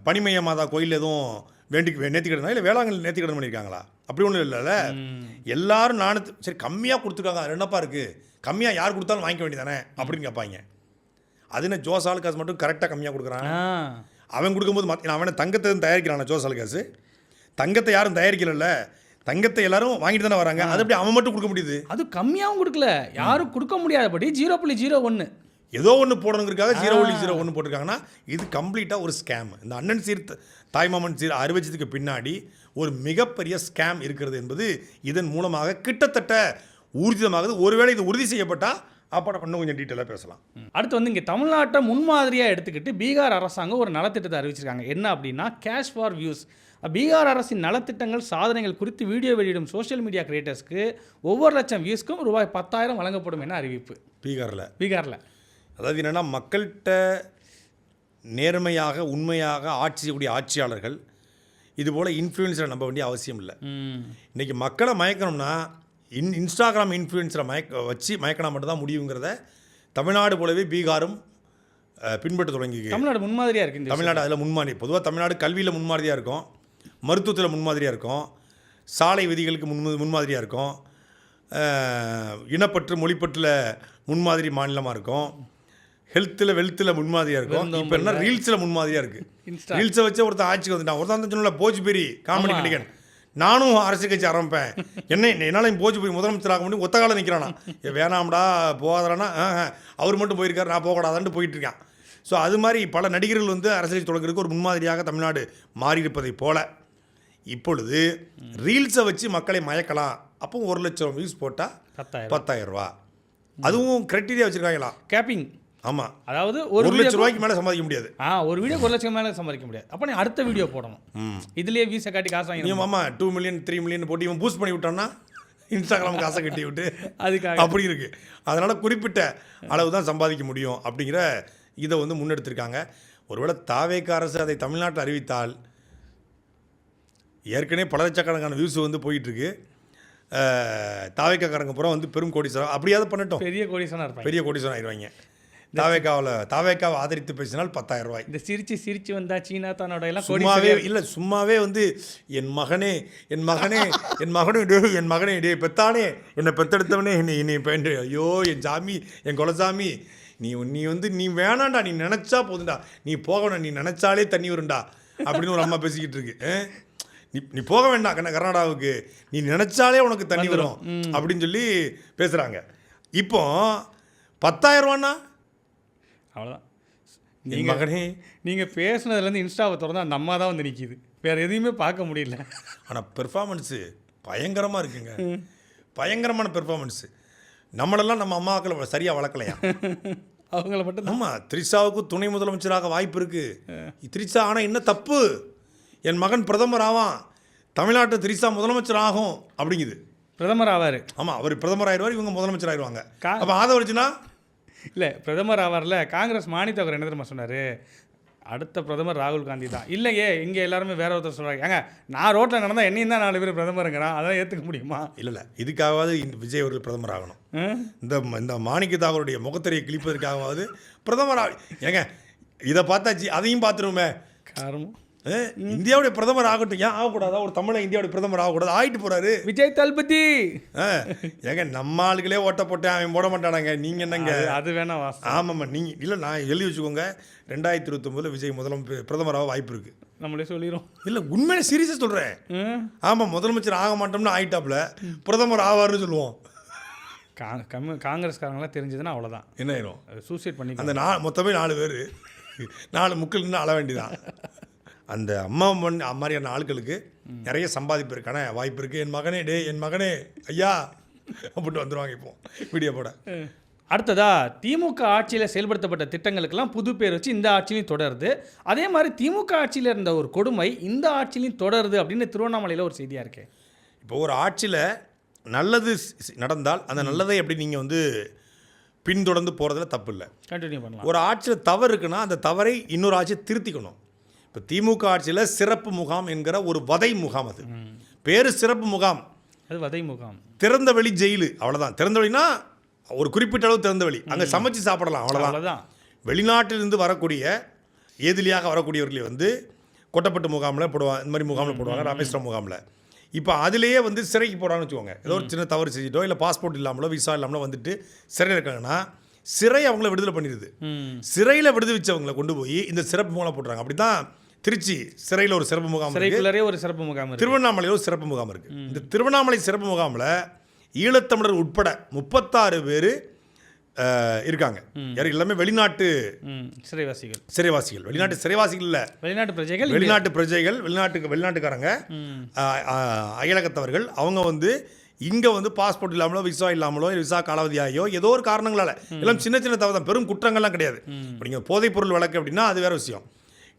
பனிமய மாதா கோயில் எதுவும் நேர்த்தி கடன் இல்லை வேளாங்கண்ணி நேர்த்தி கடன் பண்ணியிருக்காங்களா? அப்படி ஒன்றும் இல்லைல்ல. எல்லாரும் சரி கம்மியாக கொடுத்துருக்காங்க, அது என்னப்பா இருக்குது, கம்மியாக யார் கொடுத்தாலும் வாங்கிக்க வேண்டியதானே அப்படின்னு கேட்பாங்க. அது என்ன ஜோசாலுக்காஸ் மட்டும் கரெக்டாக கம்மியாக கொடுக்குறான்? அவன் கொடுக்கும்போது அவனை தங்கத்தை தயாரிக்கிறான். ஜோசாலுக்காஸ் தங்கத்தை யாரும் தயாரிக்கல, தங்கத்தை எல்லாரும் வாங்கிட்டு தானே வராங்க. அது எப்படி அவன் மட்டும் கொடுக்க முடியுது? அது கம்மியாகவும் கொடுக்கல, யாரும் கொடுக்க முடியாதபடி 0.01 ஏதோ ஒன்று போடணுங்கிறதுக்காக 0.01 போட்டிருக்காங்கன்னா இது கம்ப்ளீட்டாக ஒரு ஸ்கேம். இந்த அண்ணன் சீர் தாய்மாமன் சீர் அறிவிச்சதுக்கு பின்னாடி ஒரு மிகப்பெரிய ஸ்கேம் இருக்கிறது என்பது இதன் மூலமாக கிட்டத்தட்ட ஊர்ஜிதமாகுது. ஒருவேளை இது உறுதி செய்யப்பட்டால் அப்புறம் இன்னும் கொஞ்சம் டீட்டெயிலாக பேசலாம். அடுத்து வந்து இங்கே தமிழ்நாட்டை முன்மாதிரியாக எடுத்துக்கிட்டு பீகார் அரசாங்கம் ஒரு நலத்திட்டத்தை அறிவிச்சிருக்காங்க. என்ன அப்படின்னா கேஷ் ஃபார் வியூஸ். பீகார் அரசின் நலத்திட்டங்கள் சாதனைகள் குறித்து வீடியோ வெளியிடும் சோஷியல் மீடியா கிரியேட்டர்ஸ்க்கு ஒவ்வொரு லட்சம் வியூஸ்க்கும் ரூபாய் 10,000 வழங்கப்படும் என அறிவிப்பு. பீகாரில் அதாவது என்னென்னா, மக்கள்கிட்ட நேர்மையாக உண்மையாக ஆட்சி செய்யக்கூடிய ஆட்சியாளர்கள் இதுபோல் இன்ஃப்ளூயன்ஸரை நம்ப வேண்டிய அவசியம் இல்லை. இன்றைக்கி மக்களை மயக்கணும்னா இன்ஸ்டாகிராம் இன்ஃப்ளூயன்ஸரை வச்சு மயக்கினா மட்டும்தான் முடியுங்கிறத தமிழ்நாடு போலவே பீகாரும் பின்பற்ற தொடங்கி. தமிழ்நாடு முன்மாதிரியாக இருக்குது. தமிழ்நாடு அதில் முன்மாதிரி. பொதுவாக தமிழ்நாடு கல்வியில் முன்மாதிரியாக இருக்கும், மருத்துவத்தில் முன்மாதிரியாக இருக்கும், சாலை விதிகளுக்கு முன்மாதிரியாக இருக்கும், இனப்பற்று மொழிப்பற்றில் முன்மாதிரி மாநிலமாக இருக்கும், ஹெல்த்தில் வெல்த்தில் முன்மாதிரியாக இருக்கும். இப்போ என்ன ரீல்ஸில் முன்மாதிரியாக இருக்குது. ரீல்ஸை வச்சு ஒருத்தன் ஆட்சிக்கு வந்துட்டான். ஒருத்தன் சொன்ன போஜ்பேரி காமெடி கடிகன், நானும் அரசியல் கட்சி ஆரம்பிப்பேன், என்னால் போஜ்பேரி முதலமைச்சராக முடியும் ஒத்த காலம் நிற்கிறானா, வேணாம்டா போகாதானா, அவர் மட்டும் போயிருக்காரு நான் போகக்கூடாதான்ட்டு போயிட்டுருக்கான். ஸோ அது மாதிரி பல நடிகர்கள் வந்து அரசியல் தொடங்குறதுக்கு ஒரு முன்மாதிரியாக தமிழ்நாடு மாறியிருப்பதை போல இப்பொழுது ரீல்ஸை வச்சு மக்களை மயக்கலாம். அப்போ 1 லட்சம் வியூஸ் போட்டால் 10,000 ரூபா. அதுவும் கிரைட்டீரியா வச்சுருக்காங்களா? கேப்பிங். ஆமாம், அதாவது 1 லட்ச ரூபாய்க்கு மேலே சம்பாதிக்க முடியாது. ஒரு வீடியோ 1 லட்சம் மேலே சம்பாதிக்க முடியாது. அப்போ நீ அடுத்த வீடியோ போடணும், இதுலேயே வியூஸை காட்டி காசு வாங்கி. ஆமாம், 2 மில்லியன் 3 மில்லியன் போட்டு இவன் பூஸ்ட் பண்ணி விட்டான்னா இன்ஸ்டாகிராம் காசை கட்டி விட்டு அதுக்காக அப்படி இருக்குது. அதனால் குறிப்பிட்ட அளவு தான் சம்பாதிக்க முடியும் அப்படிங்கிற இதை வந்து முன்னெடுத்திருக்காங்க. ஒருவேளை தாவேக அரசு அதை தமிழ்நாட்டில் அறிவித்தால் ஏற்கனவே பல லட்சக்கணக்கான வியூஸ் வந்து போயிட்டுருக்கு. தாவேக்காரங்க பூரா வந்து பெரும் கோடீஸ்வரன் அப்படியாவது பண்ணட்டும், பெரிய கோடீஸ்வரன் இருப்பாங்க, பெரிய கோடீஸ்வரன் ஆயிடுவாங்க. தாவேக்காவை ஆதரித்து பேசினால் 10,000 ரூபாய். இந்த சிரிச்சு வந்தா சீனா தன்னோட எல்லாம் சும்மாவே வந்து என் மகனே டே பெத்தானே, என்னை பெத்தெடுத்தவனே என்னை ஐயோ என் சாமி என் குலசாமி, நீ வந்து நீ வேணாண்டா, நீ நினச்சா போதுண்டா, நீ போகணும், நீ நினச்சாலே தண்ணி வரும்டா அப்படின்னு ஒரு அம்மா பேசிக்கிட்டு இருக்கு. நீ போக வேண்டாம் கர்நாடகாவுக்கு, நீ நினச்சாலே உனக்கு தண்ணி வரும் அப்படின்னு சொல்லி பேசுகிறாங்க. இப்போ 10,000 ரூபாண்ணா அவ்வளோதான். என் மகனே, நீங்கள் பேசுனதுலேருந்து இன்ஸ்டாவை திறந்தா அந்த அம்மா தான் வந்து நிற்கிது. வேற எதையுமே பார்க்க முடியல. ஆனால் பெர்ஃபார்மன்ஸு பயங்கரமாக இருக்குங்க. பயங்கரமான பெர்ஃபார்மன்ஸு. நம்மளெல்லாம் நம்ம அம்மாக்களை சரியாக வளர்க்கலையா? அவங்கள மட்டும் ஆமாம், த்ரிஷாவுக்கு துணை முதலமைச்சராக வாய்ப்பு இருக்குது. த்ரிஷா ஆனால் என்ன தப்பு, என் மகன் பிரதமர் ஆவான், தமிழ்நாட்டு த்ரிஷா முதலமைச்சர் ஆகும் அப்படிங்குது. பிரதமர் ஆவார். ஆமாம், அவர் பிரதமர் ஆயிடுவார், இவங்க முதலமைச்சர் ஆயிடுவாங்க. அப்போ ஆதவர்ஜுனா இல்லை பிரதமர் ஆவார்ல. காங்கிரஸ் மாநில அவர் என்ன தெரியுமா சொன்னார், அடுத்த பிரதமர் ராகுல் காந்தி தான். இல்லையே இங்கே எல்லாருமே வேற ஒருத்தர் சொல்கிறாங்க. ஏங்க நான் ரோட்டில் நடந்தால் என்னையும் தான் 4 பேர் பிரதமருங்கிறான், அதெல்லாம் ஏற்றுக்க முடியுமா? இல்லை இதுக்காகவாது விஜய் அவர்கள் பிரதமர் ஆகணும். இந்த மாணிக்க தாகூருடைய முகத்திரையை கிழிப்பதற்காகவாது பிரதமர் ஏங்க இதை பார்த்தாச்சு, அதையும் பார்த்துருவோமே. காரணம் இந்தியாவுடைய பிரதமர் ஆகட்டும், ஏன் ஆகக்கூடாதா? ஒரு தமிழை இந்தியாவுடைய பிரதமர் ஆகக்கூடாது, ஆகிட்டு போறாரு விஜய் தளபதி. ஏங்க நம்ம ஆளுகளே ஓட்ட போட்டேன், அவன் போட மாட்டானாங்க, நீங்கள் என்னங்க? அது வேணா வாசம். ஆமாம்மா, நீங்கள் இல்லை நான் எழுதி வச்சுக்கோங்க, 2029 விஜய் பிரதமராக வாய்ப்பு இருக்குது. நம்மளே சொல்லிடும். இல்லை உண்மையிலே சீரியஸாக சொல்கிறேன். ஆமாம், முதலமைச்சர் ஆக மாட்டோம்னு ஆகிட்டாப்புல பிரதமர் ஆவார்னு சொல்லுவோம். காங்கிரஸ்காரங்களாம் தெரிஞ்சதுன்னா அவ்வளோதான். என்ன ஆயிரும்? சூசைட் பண்ணி அந்த மொத்தமே 4 பேர் 4 முக்கள் நின்று அழ வேண்டிதான். அந்த அம்மா மாதிரியான ஆட்களுக்கு நிறைய சம்பாதிப்பதற்கான வாய்ப்பு இருக்குது. என் மகனே ஐயா அப்படின்ட்டு வந்துடுவாங்க இப்போ வீடியோ போட. அடுத்ததா திமுக ஆட்சியில் செயல்படுத்தப்பட்ட திட்டங்களுக்கெல்லாம் புது பேர் வச்சு இந்த ஆட்சியிலையும் தொடருது. அதே மாதிரி திமுக ஆட்சியில் இருந்த ஒரு கொடுமை இந்த ஆட்சியிலையும் தொடருது அப்படின்னு திருவண்ணாமலையில் ஒரு செய்தியாக இருக்கு. இப்போ ஒரு ஆட்சியில் நல்லது நடந்தால் அந்த நல்லதை எப்படி நீங்கள் வந்து பின்தொடர்ந்து போகிறதுல தப்பு இல்லை, கண்டினியூ பண்ணலாம். ஒரு ஆட்சியில் தவறு இருக்குன்னா அந்த தவறை இன்னொரு ஆட்சியை திருத்திக்கணும். இப்போ திமுக ஆட்சியில் சிறப்பு முகாம் என்கிற ஒரு வதை முகாம், அது பேர் சிறப்பு முகாம், அது வதை முகாம். திறந்த வெளி ஜெயிலு, அவ்வளோதான். திறந்த வெளினா ஒரு குறிப்பிட்ட அளவு திறந்த வெளி, அங்கே சமைச்சு சாப்பிடலாம், அவ்வளோதான். வெளிநாட்டிலிருந்து வரக்கூடிய ஏதிலியாக வரக்கூடியவர்களை வந்து கொட்டப்பட்டு முகாமில் போடுவாங்க, இந்த மாதிரி முகாமில் போடுவாங்க, ராமேஸ்வரம் முகாமில். இப்போ அதிலேயே வந்து சிறைக்கு போகிறான்னு வச்சுக்கோங்க, ஏதோ ஒரு சின்ன தவறு செஞ்சுட்டோ இல்லை பாஸ்போர்ட் இல்லாமலோ விசா இல்லாமலோ வந்துட்டு சிறையில் இருக்காங்கன்னா சிறை அவங்கள விடுதலை பண்ணிடுது. சிறையில் விடுவிச்சவங்களை கொண்டு போய் இந்த சிறப்பு முகாம் போட்டுறாங்க. அப்படி தான் திருச்சி சிறையில் ஒரு சிறப்பு முகாம், ஒரு சிறப்பு முகாம், திருவண்ணாமலையில் ஒரு சிறப்பு முகாம் இருக்குது. இந்த திருவண்ணாமலை சிறப்பு முகாமில் ஈழத்தமிழர் உட்பட 36 பேர் இருக்காங்க. யாரும் எல்லாமே வெளிநாட்டு சிறைவாசிகள், வெளிநாட்டு சிறைவாசிகள் இல்லை, வெளிநாட்டு பிரஜைகள், வெளிநாட்டுக்காரங்க, அயலகத்தவர்கள். அவங்க வந்து இங்கே வந்து பாஸ்போர்ட் இல்லாமலோ விசா இல்லாமலோ விசா காலாவதியாகியோ ஏதோ ஒரு காரணங்களால், எல்லாம் சின்ன சின்ன தவறு தான், பெரும் குற்றங்கள்லாம் கிடையாது. இப்போ நீங்கள் போதைப்பொருள் வழக்கு அப்படின்னா அது வேறு விஷயம்.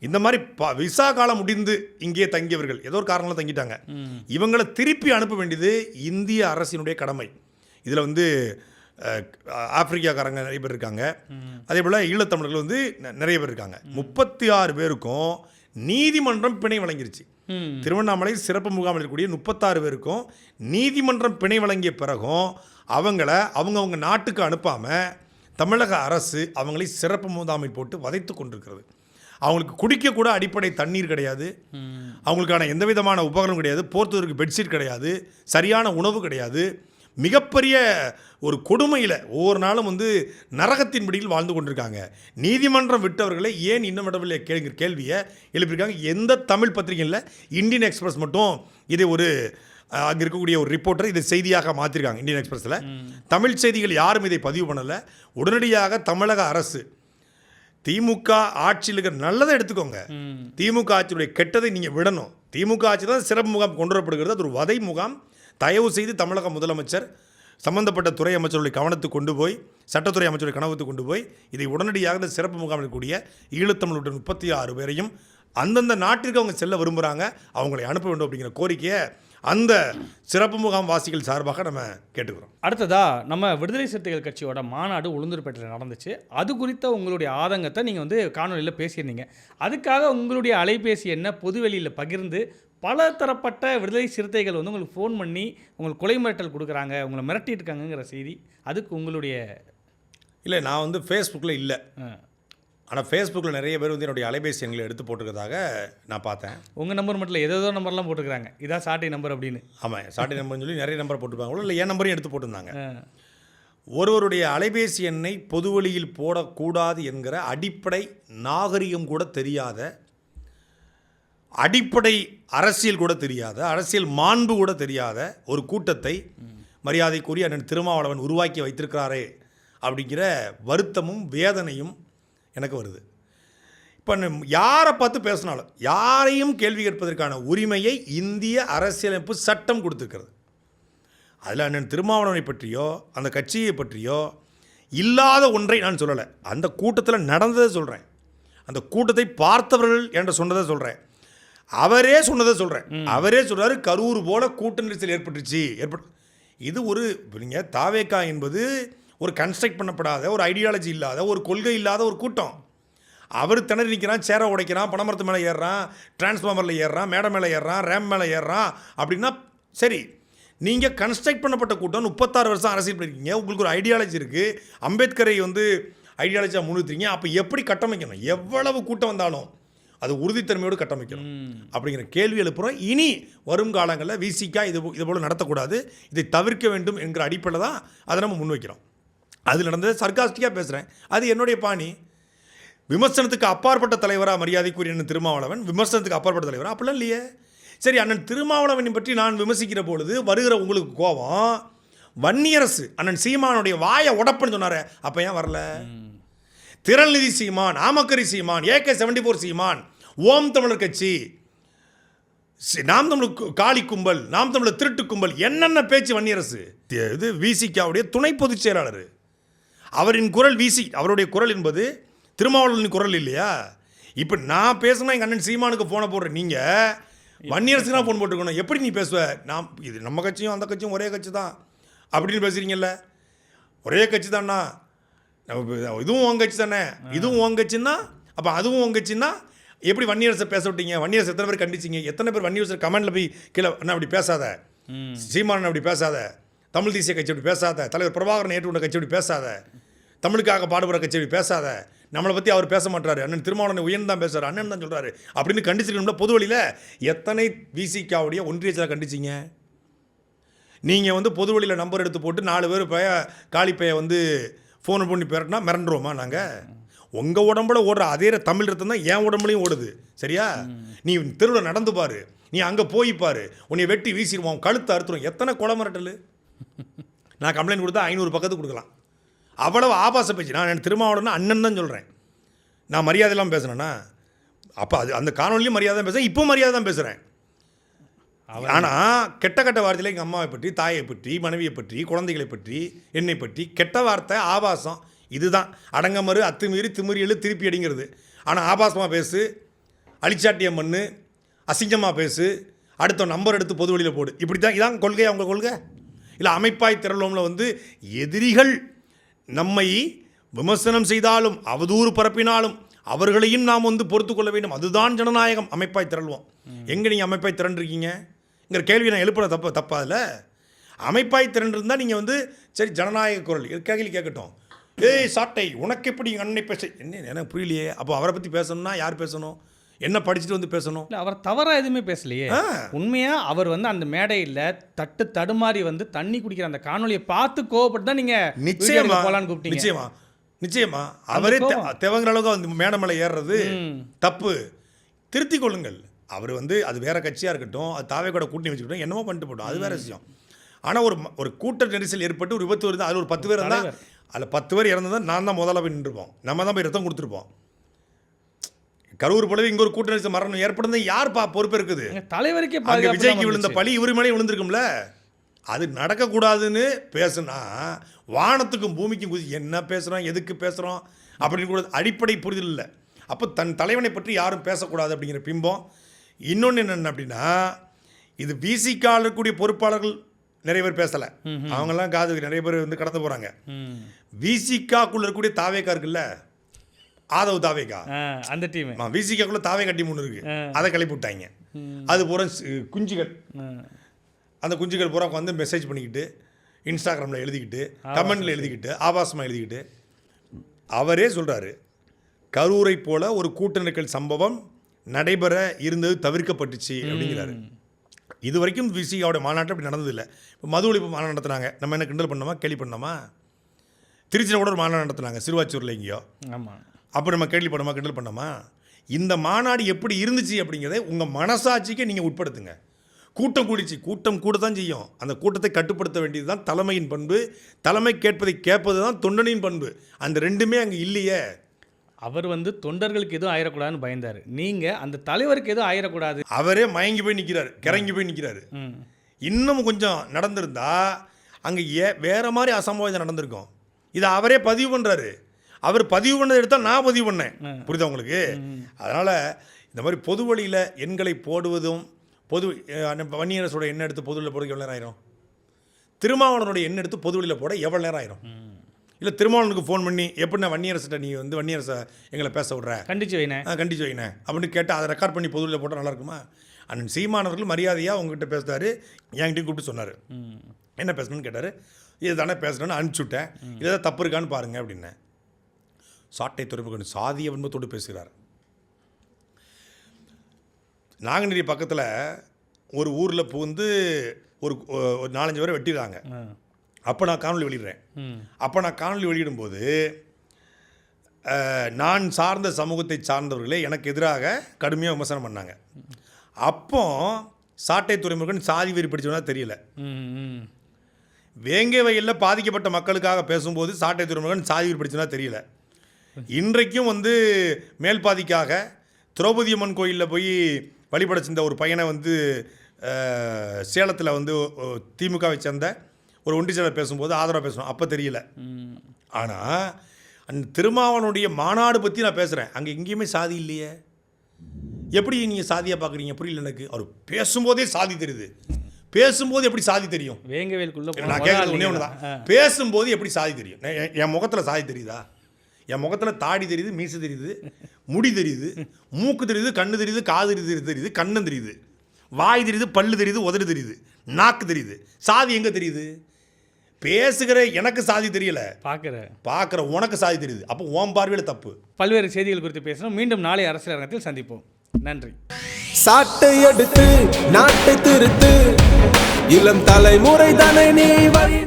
இந்த மாதிரி விசா காலம் முடிந்து இங்கே தங்கியவர்கள் ஏதோ ஒரு காரணங்கள் தங்கிட்டாங்க, இவங்களை திருப்பி அனுப்ப வேண்டியது இந்திய அரசினுடைய கடமை. இதில் வந்து ஆப்பிரிக்காக்காரங்க நிறைய பேர் இருக்காங்க, அதே போல் ஈழத்தமிழர்கள் வந்து நிறைய பேர் இருக்காங்க. 36 பேருக்கும் நீதிமன்றம் பிணை வழங்கிருச்சு. திருவண்ணாமலை சிறப்பு முகாமில் இருக்கக்கூடிய 36 பேருக்கும் நீதிமன்றம் பிணை வழங்கிய பிறகும் அவங்கவுங்க நாட்டுக்கு அனுப்பாமல் தமிழக அரசு அவங்களை சிறப்பு முகாமில் போட்டு வதைத்து கொண்டிருக்கிறது. அவங்களுக்கு குடிக்கக்கூட அடிப்படை தண்ணீர் கிடையாது, அவங்களுக்கான எந்த விதமான உபகரணம் கிடையாது, போர்த்துவதற்கு பெட்ஷீட் கிடையாது, சரியான உணவு கிடையாது. மிகப்பெரிய ஒரு கொடுமையில் ஒவ்வொரு நாளும் வந்து நரகத்தின் பிடியில் வாழ்ந்து கொண்டிருக்காங்க. நீதிமன்றம் விட்டவர்களை ஏன் இன்னும் விடவில்லை கேள்வியை எழுப்பியிருக்காங்க. எந்த தமிழ் பத்திரிகையில் இந்தியன் எக்ஸ்பிரஸ் மட்டும் இதை ஒரு அங்கே இருக்கக்கூடிய ஒரு ரிப்போர்ட்டர் இதை செய்தியாக மாற்றிருக்காங்க. இந்தியன் எக்ஸ்பிரஸில் தமிழ் செய்திகள் யாரும் இதை பதிவு பண்ணலை. உடனடியாக தமிழக அரசு திமுக ஆட்சியில் இருக்கிற நல்லதை எடுத்துக்கோங்க, திமுக ஆட்சியுடைய கெட்டதை நீங்கள் விடணும். திமுக ஆட்சி தான் சிறப்பு முகாம் கொண்டு வரப்படுகிறது, அது ஒரு வதை முகாம். தயவு செய்து தமிழக முதலமைச்சர் சம்பந்தப்பட்ட துறை அமைச்சருடைய கவனத்துக்கு கொண்டு போய், சட்டத்துறை அமைச்சருடைய கவனத்துக்கு கொண்டு போய் இதை உடனடியாக இந்த சிறப்பு முகாமில் இருக்கக்கூடிய ஈழத்தமிழ் 36 பேரையும் அந்தந்த நாட்டிற்கு அவங்க செல்ல விரும்புகிறாங்க, அவங்களை அனுப்ப வேண்டும் அப்படிங்கிற கோரிக்கையை அந்த சிறப்பு முகாம் வாசிகள் சார்பாக நம்ம கேட்டுக்கிறோம். அடுத்ததா நம்ம விடுதலை சிறுத்தைகள் கட்சியோட மாநாடு உளுந்தூர்பேட்டையில் நடந்துச்சு. அது குறித்த உங்களுடைய ஆதங்கத்தை நீங்கள் வந்து காணொலியில் பேசியிருந்தீங்க. அதுக்காக உங்களுடைய அலைபேசி எண்ணை பொதுவெளியில் பகிர்ந்து பல தரப்பட்ட விடுதலை சிறுத்தைகள் வந்து உங்களுக்கு ஃபோன் பண்ணி உங்களுக்கு கொலை மிரட்டல் கொடுக்குறாங்க, உங்களை மிரட்டிட்டு இருக்காங்கங்கிற செய்தி, அதுக்கு உங்களுடைய? இல்லை, நான் வந்து ஃபேஸ்புக்கில் இல்லை, ஆனால் ஃபேஸ்புக்கில் நிறைய பேர் வந்து என்னுடைய அலைபேசி எண்களை எடுத்து போட்டுக்கிறதாக நான் பார்த்தேன். உங்கள் நம்பர் மட்டும் இல்லை, ஏதோ நம்பர்லாம் போட்டுக்கிறாங்க, இதான் சாட்டை நம்பர் அப்படின்னு. ஆமாம், சாட்டை நம்பர்னு சொல்லி நிறைய நம்பர் போட்டுருப்பாங்களோ, இல்லை என் நம்பரையும் எடுத்து போட்டிருந்தாங்க. ஒருவருடைய அலைபேசி எண்ணை பொதுவெளியில் போடக்கூடாது என்கிற அடிப்படை நாகரிகம் கூட தெரியாத, அடிப்படை அரசியல் கூட தெரியாத, அரசியல் மாண்பு கூட தெரியாத ஒரு கூட்டத்தை மரியாதைக்குரிய அண்ணன் திருமாவளவன் உருவாக்கி வைத்திருக்கிறாரே அப்படிங்கிற வருத்தமும் வேதனையும் எனக்கு வருது. இப்போ யாரை பார்த்து பேசினாலும் யாரையும் கேள்வி கேட்பதற்கான உரிமையை இந்திய அரசியலமைப்பு சட்டம் கொடுத்துருக்கிறது. அதில் அண்ணன் திருமாவளவனை பற்றியோ அந்த கட்சியை பற்றியோ இல்லாத ஒன்றை நான் சொல்லலை. அந்த கூட்டத்தில் நடந்ததை சொல்கிறேன், அந்த கூட்டத்தை பார்த்தவர்கள் என்று சொன்னதை சொல்கிறேன், அவரே சொன்னதை சொல்கிறேன். அவரே சொல்கிறாரு, கரூர் போல கூட்ட நெரிசல் ஏற்பட்டுச்சு. இது ஒரு நீங்கள் தாவேகா என்பது ஒரு கன்ஸ்ட்ரக்ட் பண்ணப்படாத ஒரு ஐடியாலஜி இல்லாத ஒரு கொள்கை இல்லாத ஒரு கூட்டம். அவர் திணறி நிற்கிறான், சேரை உடைக்கிறான், பனைமரத்து மேலே ஏறுறான், டிரான்ஸ்ஃபார்மரில் ஏறுறான், மேடை மேலே ஏறுறான், ரேம் மேலே ஏறுறான் அப்படின்னா சரி. நீங்கள் கன்ஸ்ட்ரக்ட் பண்ணப்பட்ட கூட்டம் 36 வருஷம் அரசியல் பண்ணியிருக்கீங்க, உங்களுக்கு ஒரு ஐடியாலஜி இருக்குது, அம்பேத்கரை ஐடியாலஜியாக முன்னிறுத்துறீங்க. அப்போ எப்படி கட்டமைக்கணும்? எவ்வளவு கூட்டம் வந்தாலும் அது உறுதித்தன்மையோடு கட்டமைக்கணும் அப்படிங்கிற கேள்வி எழுப்புகிறோம். இனி வரும் காலங்களில் விசிகா இது போல் நடத்தக்கூடாது, இதை தவிர்க்க வேண்டும் என்கிற அடிப்படையில் தான் அதை நம்ம முன்வைக்கிறோம். அது நடந்தது சர்காஸ்டிக்காக பேசுகிறேன், அது என்னுடைய பாணி. விமர்சனத்துக்கு அப்பாற்பட்ட தலைவராக மரியாதைக்குரிய அண்ணன் திருமாவளவன் விமர்சனத்துக்கு அப்பாற்பட்ட தலைவராக அப்படிலாம் இல்லையே. சரி, அண்ணன் திருமாவளவனை பற்றி நான் விமர்சிக்கிற பொழுது வருகிற உங்களுக்கு கோபம், வன்னியரசு அண்ணன் சீமானுடைய வாயை உடப்புன்னு சொன்னார், அப்போ ஏன் வரல? திரள்நிதி சீமான், ஆமக்கரி சீமான், AK-74 சீமான், ஓம் தமிழர் கட்சி, நாம் தமிழர் காளி கும்பல், நாம் தமிழர் திருட்டு கும்பல், என்னென்ன பேச்சு வன்னியரசு. இது விசிகாவுடைய துணை பொதுச் செயலாளர், அவரின் குரல் அவருடைய குரல் என்பது திருமாவளவனின் குரல் இல்லையா? இப்போ நான் பேசுனா எங்கள் அண்ணன் சீமானுக்கு ஃபோனை போடுறேன், நீங்கள் வன்னியரசுக்கு தான் ஃபோன் போட்டுருக்கணும். எப்படி நீ பேசுவ? இது நம்ம கட்சியும் அந்த கட்சியும் ஒரே கட்சி தான் அப்படின்னு பேசுகிறீங்கல்ல, ஒரே கட்சி தான்ண்ணா, இதுவும் உன் கட்சி தானே, இதுவும் உன் கட்சின்னா அப்போ அதுவும் உன் கட்சின்னா எப்படி வன்னியரசை பேச விட்டீங்க? வன்னியரசு எத்தனை பேர் கண்டிச்சிங்க? எத்தனை பேர் வன்னியரசு கமெண்டில் போய் கீழே அண்ணா அப்படி பேசாத, சீமானன் அப்படி பேசாத, தமிழ் தேசிய கட்சி அப்படி பேசாத, தலைவர் பிரபாகரன் ஏற்றுக்கொண்ட கட்சி அப்படி பேசாத, தமிழுக்காக பாடுபடுற கட்சி அப்படி பேசாத, நம்மளை பற்றி அவர் பேச மாட்டாரு, அண்ணன் திருமாவளவனை உயர்ந்து தான் பேசுகிறார், அண்ணன் தான் சொல்கிறாரு அப்படின்னு கண்டிச்சிருக்கணும்ல. பொது வழியில் எத்தனை விசிகாவுடைய ஒன்றிய செயலாளர் கண்டிச்சிங்க? நீங்கள் பொது வழியில் நம்பர் எடுத்து போட்டு 4 பேர் காளிப்பையை ஃபோன் பண்ணி பேரட்டினா மிரண்டுருவோமா நாங்கள்? உங்கள் உடம்புல ஓடுற அதே தமிழ் ரத்தம் தான் என் உடம்புலையும் ஓடுது, சரியா? நீ தெருவில் நடந்து பாரு, நீ அங்கே போய்ப்பாரு, உன்னை வெட்டி வீசிடுவோம், கழுத்தை அறுத்துரும். எத்தனை கொலை மிரட்டல்! நான் கம்ப்ளைண்ட் கொடுத்தா 500 பக்கத்துக்கு கொடுக்கலாம். அவ்வளவு ஆபாச பேச்சு. நான் என் திருமாவளவன் அண்ணன் தான் சொல்கிறேன், நான் மரியாதை இல்லாமல் பேசுகிறேன்னா? அப்போ அந்த காணொலியும் மரியாதை தான் பேசுகிறேன், இப்போ மரியாதை தான் பேசுகிறேன். ஆனால் கெட்ட வார்த்தையில் எங்கள் அம்மாவை பற்றி, தாயை பற்றி, மனைவியை பற்றி, குழந்தைகளை பற்றி, என்னை பற்றி கெட்ட வார்த்தை, ஆபாசம், இதுதான் அடங்கமறு அத்துமீறி திமிரியல் திருப்பி அடிங்கிறது. ஆனால் ஆபாசமாக பேசு, அழிச்சாட்டியம் பண்ணு, அசிங்கமாக பேசு, அடுத்த நம்பர் எடுத்து பொது வழியில் போடு, இப்படி தான். இதான் கொள்கை, அவங்க கொள்கை இல்லை? அமைப்பாய் திரளோம்ல எதிரிகள் நம்மை விமர்சனம் செய்தாலும் அவதூறு பரப்பினாலும் அவர்களையும் நாம் பொறுத்து கொள்ள வேண்டும். அதுதான் ஜனநாயகம். அமைப்பாய் திரள்வோம். எங்கே நீங்கள் அமைப்பாய் திரண்டிருக்கீங்கிற கேள்வி நான் எழுப்புற தப்பா? அதில் அமைப்பாய் திரண்டிருந்தால் நீங்கள் சரி ஜனநாயக குரல் கேள்வி கேட்கட்டும். ஏய் சாட்டை, உனக்கு எப்படி எங்கள் அண்ணனை பேச என்ன எனக்கு புரியலையே. அப்போ அவரை பற்றி பேசணும்னா யார் பேசணும்? என்ன படிச்சுட்டு பேசணும்? இல்லை, அவர் தவறாக எதுவுமே பேசலையே. உண்மையாக அவர் அந்த மேடையில் தடுமாறி தண்ணி குடிக்கிற அந்த காணொலியை பார்த்து கோவப்பட்டு தான் நீங்கள் நிச்சயமா போகலான்னு கூப்பிட்டீங்க. நிச்சயமா அவரே தேவங்கிற அளவுக்கு மேடை மேலே ஏறுறது தப்பு. திருத்திக் கொள்ளுங்கள். அவர் அது வேற கட்சியாக இருக்கட்டும், அது தாவேகோட கூட்டணி வச்சுக்கிட்டோம், என்னமோ பண்ணிட்டு போட்டோம், அது வேற விஷயம். ஆனால் ஒரு கூட்ட நெரிசல் ஏற்பட்டு ஒரு விபத்து வருது, அதில் ஒரு 10 பேர் இருந்தால் அதில் 10 பேர் இறந்ததான் நான் தான் முதல்ல போய் நின்றுருப்போம், நம்ம தான் போய் ரத்தம் கொடுத்துருப்போம். கரூர் போலவே இங்கே ஒரு கூட்ட நெரிசல் மரணம் ஏற்படுறது யார் பொறுப்பு இருக்குது? தலைவருக்கே விஜய்க்கு விழுந்த பழி இவர் மேலே விழுந்திருக்கும்ல. அது நடக்கக்கூடாதுன்னு பேசுனா வானத்துக்கும் பூமிக்கும் குதி என்ன பேசுகிறோம், எதுக்கு பேசுகிறோம் அப்படின்னு கூட அடிப்படை புரிதல் இல்லை. அப்போ தன் தலைவனை பற்றி யாரும் பேசக்கூடாது அப்படிங்கிற பிம்பம். இன்னொன்று என்னென்ன அப்படின்னா, இது விசிகாவில் இருக்கக்கூடிய பொறுப்பாளர்கள் நிறைய பேர் பேசலை, அவங்கெல்லாம் காது நிறைய பேர் கடந்து போகிறாங்க. விசிகாக்குள்ள இருக்கக்கூடிய தாவேகா இருக்குல்ல, ஆதவ் தாவேகா, அந்த டீம் விசிகாக்குள்ள தாவேகா டீம் ஒன்று இருக்குது, அதை கிளப்பி விட்டாங்க. அது பூரா குஞ்சுகள், அந்த குஞ்சுகள் பூரா மெசேஜ் பண்ணிக்கிட்டு, இன்ஸ்டாகிராமில் எழுதிக்கிட்டு, கமெண்டில் எழுதிக்கிட்டு, ஆபாசமாக எழுதிக்கிட்டு. அவரே சொல்கிறாரு, கரூரை போல ஒரு கூட்ட நெருக்கல் சம்பவம் நடைபெற இருந்தது தவிர்க்கப்பட்டுச்சு அப்படிங்கிறாரு. இது வரைக்கும் விசிகாவோட மாநாட்டம் அப்படி நடந்ததில்லை. இப்போ மது ஒழிப்பு மாநாடு நடத்துனாங்க, நம்ம என்ன கிண்டல் பண்ணோமா, கேள்வி பண்ணோமா? திருச்சியில் கூட ஒரு மாநாடு நடத்துனாங்க, சிறுவாச்சூரில் எங்கேயோ. ஆமாம், அப்போ நம்ம கேள்வி பண்ணோமா, கிண்டல் பண்ணோமா? இந்த மாநாடு எப்படி இருந்துச்சு அப்படிங்கிறத உங்கள் மனசாட்சிக்கு நீங்கள் உட்படுத்துங்க. கூட்டம் கூடிச்சு, கூட்டம் கூட தான் செய்யும். அந்த கூட்டத்தை கட்டுப்படுத்த வேண்டியது தான் தலைமையின் பண்பு. தலைமை கேட்பதை கேட்பது தான் தொண்டனின் பண்பு. அந்த ரெண்டுமே அங்கே இல்லையே. அவர் வந்து தொண்டர்களுக்கு எதுவும் ஆயிடக்கூடாதுன்னு பயந்தார். நீங்கள் அந்த தலைவருக்கு எதுவும் ஆயிடக்கூடாது. அவரே மயங்கி போய் நிற்கிறாரு, கிறங்கி போய் நிற்கிறாரு. இன்னும் கொஞ்சம் நடந்திருந்தா அங்கே வேற மாதிரி அசம்பாவிதம் நடந்திருக்கும். இதை அவரே பதிவு பண்ணுறாரு. அவர் பதிவு பண்ணதை எடுத்தால் நான் பதிவு பண்ணேன். புரியுதா உங்களுக்கு? அதனால் இந்த மாதிரி பொது வழியில் எண்களை போடுவதும், பொது வன்னியரசோட எண்ணெய் எடுத்து பொதுவில் போட எவ்வளோ நேரம் ஆயிரும்? திருமாவளவனுடைய எண்ணெய் எடுத்து பொது வழியில் போட எவ்வளோ நேரம் ஆயிரும்? இல்லை திருமாவளவனுக்கு ஃபோன் பண்ணி எப்படின்னா வன்னியரசிட்ட நீ வந்து வன்னியரசை எங்களை பேச விட்ற, கண்டிச்சு வைனேன் அப்படின்னு கேட்டால் அதை ரெக்கார்ட் பண்ணி பொதுவில் போட்டால் நல்லா இருக்குமா? அண்ணன் சீமானவர்கள் மரியாதையாக உங்ககிட்ட பேசுகிறாரு, என்கிட்டையும் கூப்பிட்டு சொன்னார். என்ன பேசணும்னு கேட்டார். இது தானே பேசணும்னு அனுப்பிச்சுட்டேன், இதை தப்பு இருக்கான்னு பாருங்க அப்படின்னேன். சாட்டை துறைமுகன் சாதிய வன்மத்தோடு பேசுகிறார். நாங்குநேரி பக்கத்தில் ஒரு ஊரில் புகுந்து ஒரு 4-5 பேரை வெட்டிடுறாங்க. அப்போ நான் காணொலி வெளியிடுறேன். அப்போ நான் காணொலி வெளியிடும்போது நான் சார்ந்த சமூகத்தை சார்ந்தவர்களே எனக்கு எதிராக கடுமையாக விமர்சனம் பண்ணாங்க. அப்போ சாட்டை துறைமுகன் சாதி வெறி பிடிச்சவனா தெரியல. வேங்கை வயலில் பாதிக்கப்பட்ட மக்களுக்காக பேசும்போது சாட்டை துறைமுகன் சாதி வெறி பிடிச்சவனா தெரியல. இன்றைக்கும் வந்து மேல்பாதிக்காக திரௌபதி அம்மன் கோயிலில் போய் வழிபட சென்ற ஒரு பையனை வந்து சேலத்தில் வந்து திமுகவை சேர்ந்த ஒரு ஒன்றிய செயலர் பேசும்போது ஆதரவாக பேசணும், அப்போ தெரியல. ஆனால் அந்த திருமாவளவனுடைய மாநாடு பற்றி நான் பேசுகிறேன், அங்கே எங்கேயுமே சாதி இல்லையே. எப்படி நீங்கள் சாதியாக பார்க்குறீங்க? புரியல எனக்கு. அவர் பேசும்போதே சாதி தெரியுது. பேசும்போது எப்படி சாதி தெரியும்? வேங்கவேலுக்குள்ள நான் கேட்குறது ஒன்றே ஒன்று தான். பேசும்போது எப்படி சாதி தெரியும்? என் முகத்தில் சாதி தெரியுதா? என் முகத்தில் தாடி தெரியுது, மீசு தெரியுது, முடி தெரியுது, மூக்கு தெரியுது, கண்ணு தெரியுது, காது தெரியுது, கண்ணம் தெரியுது, வாய் தெரியுது, பல்லு தெரியுது, உதடு தெரியுது, நாக்கு தெரியுது. சாதி எங்கே தெரியுது? பேசுகிற எனக்கு சாதி தெரியல, பார்க்குற உனக்கு சாதி தெரியுது. அப்போ ஓம் பார்வையில் தப்பு. பல்வேறு செய்திகள் குறித்து பேசணும். மீண்டும் நாளை அரசியல் அரங்கத்தில் சந்திப்போம். நன்றி. சாட்டை எடுத்து நாட்டை திருத்து, இளம் தலைமுறை தானே நீ வழி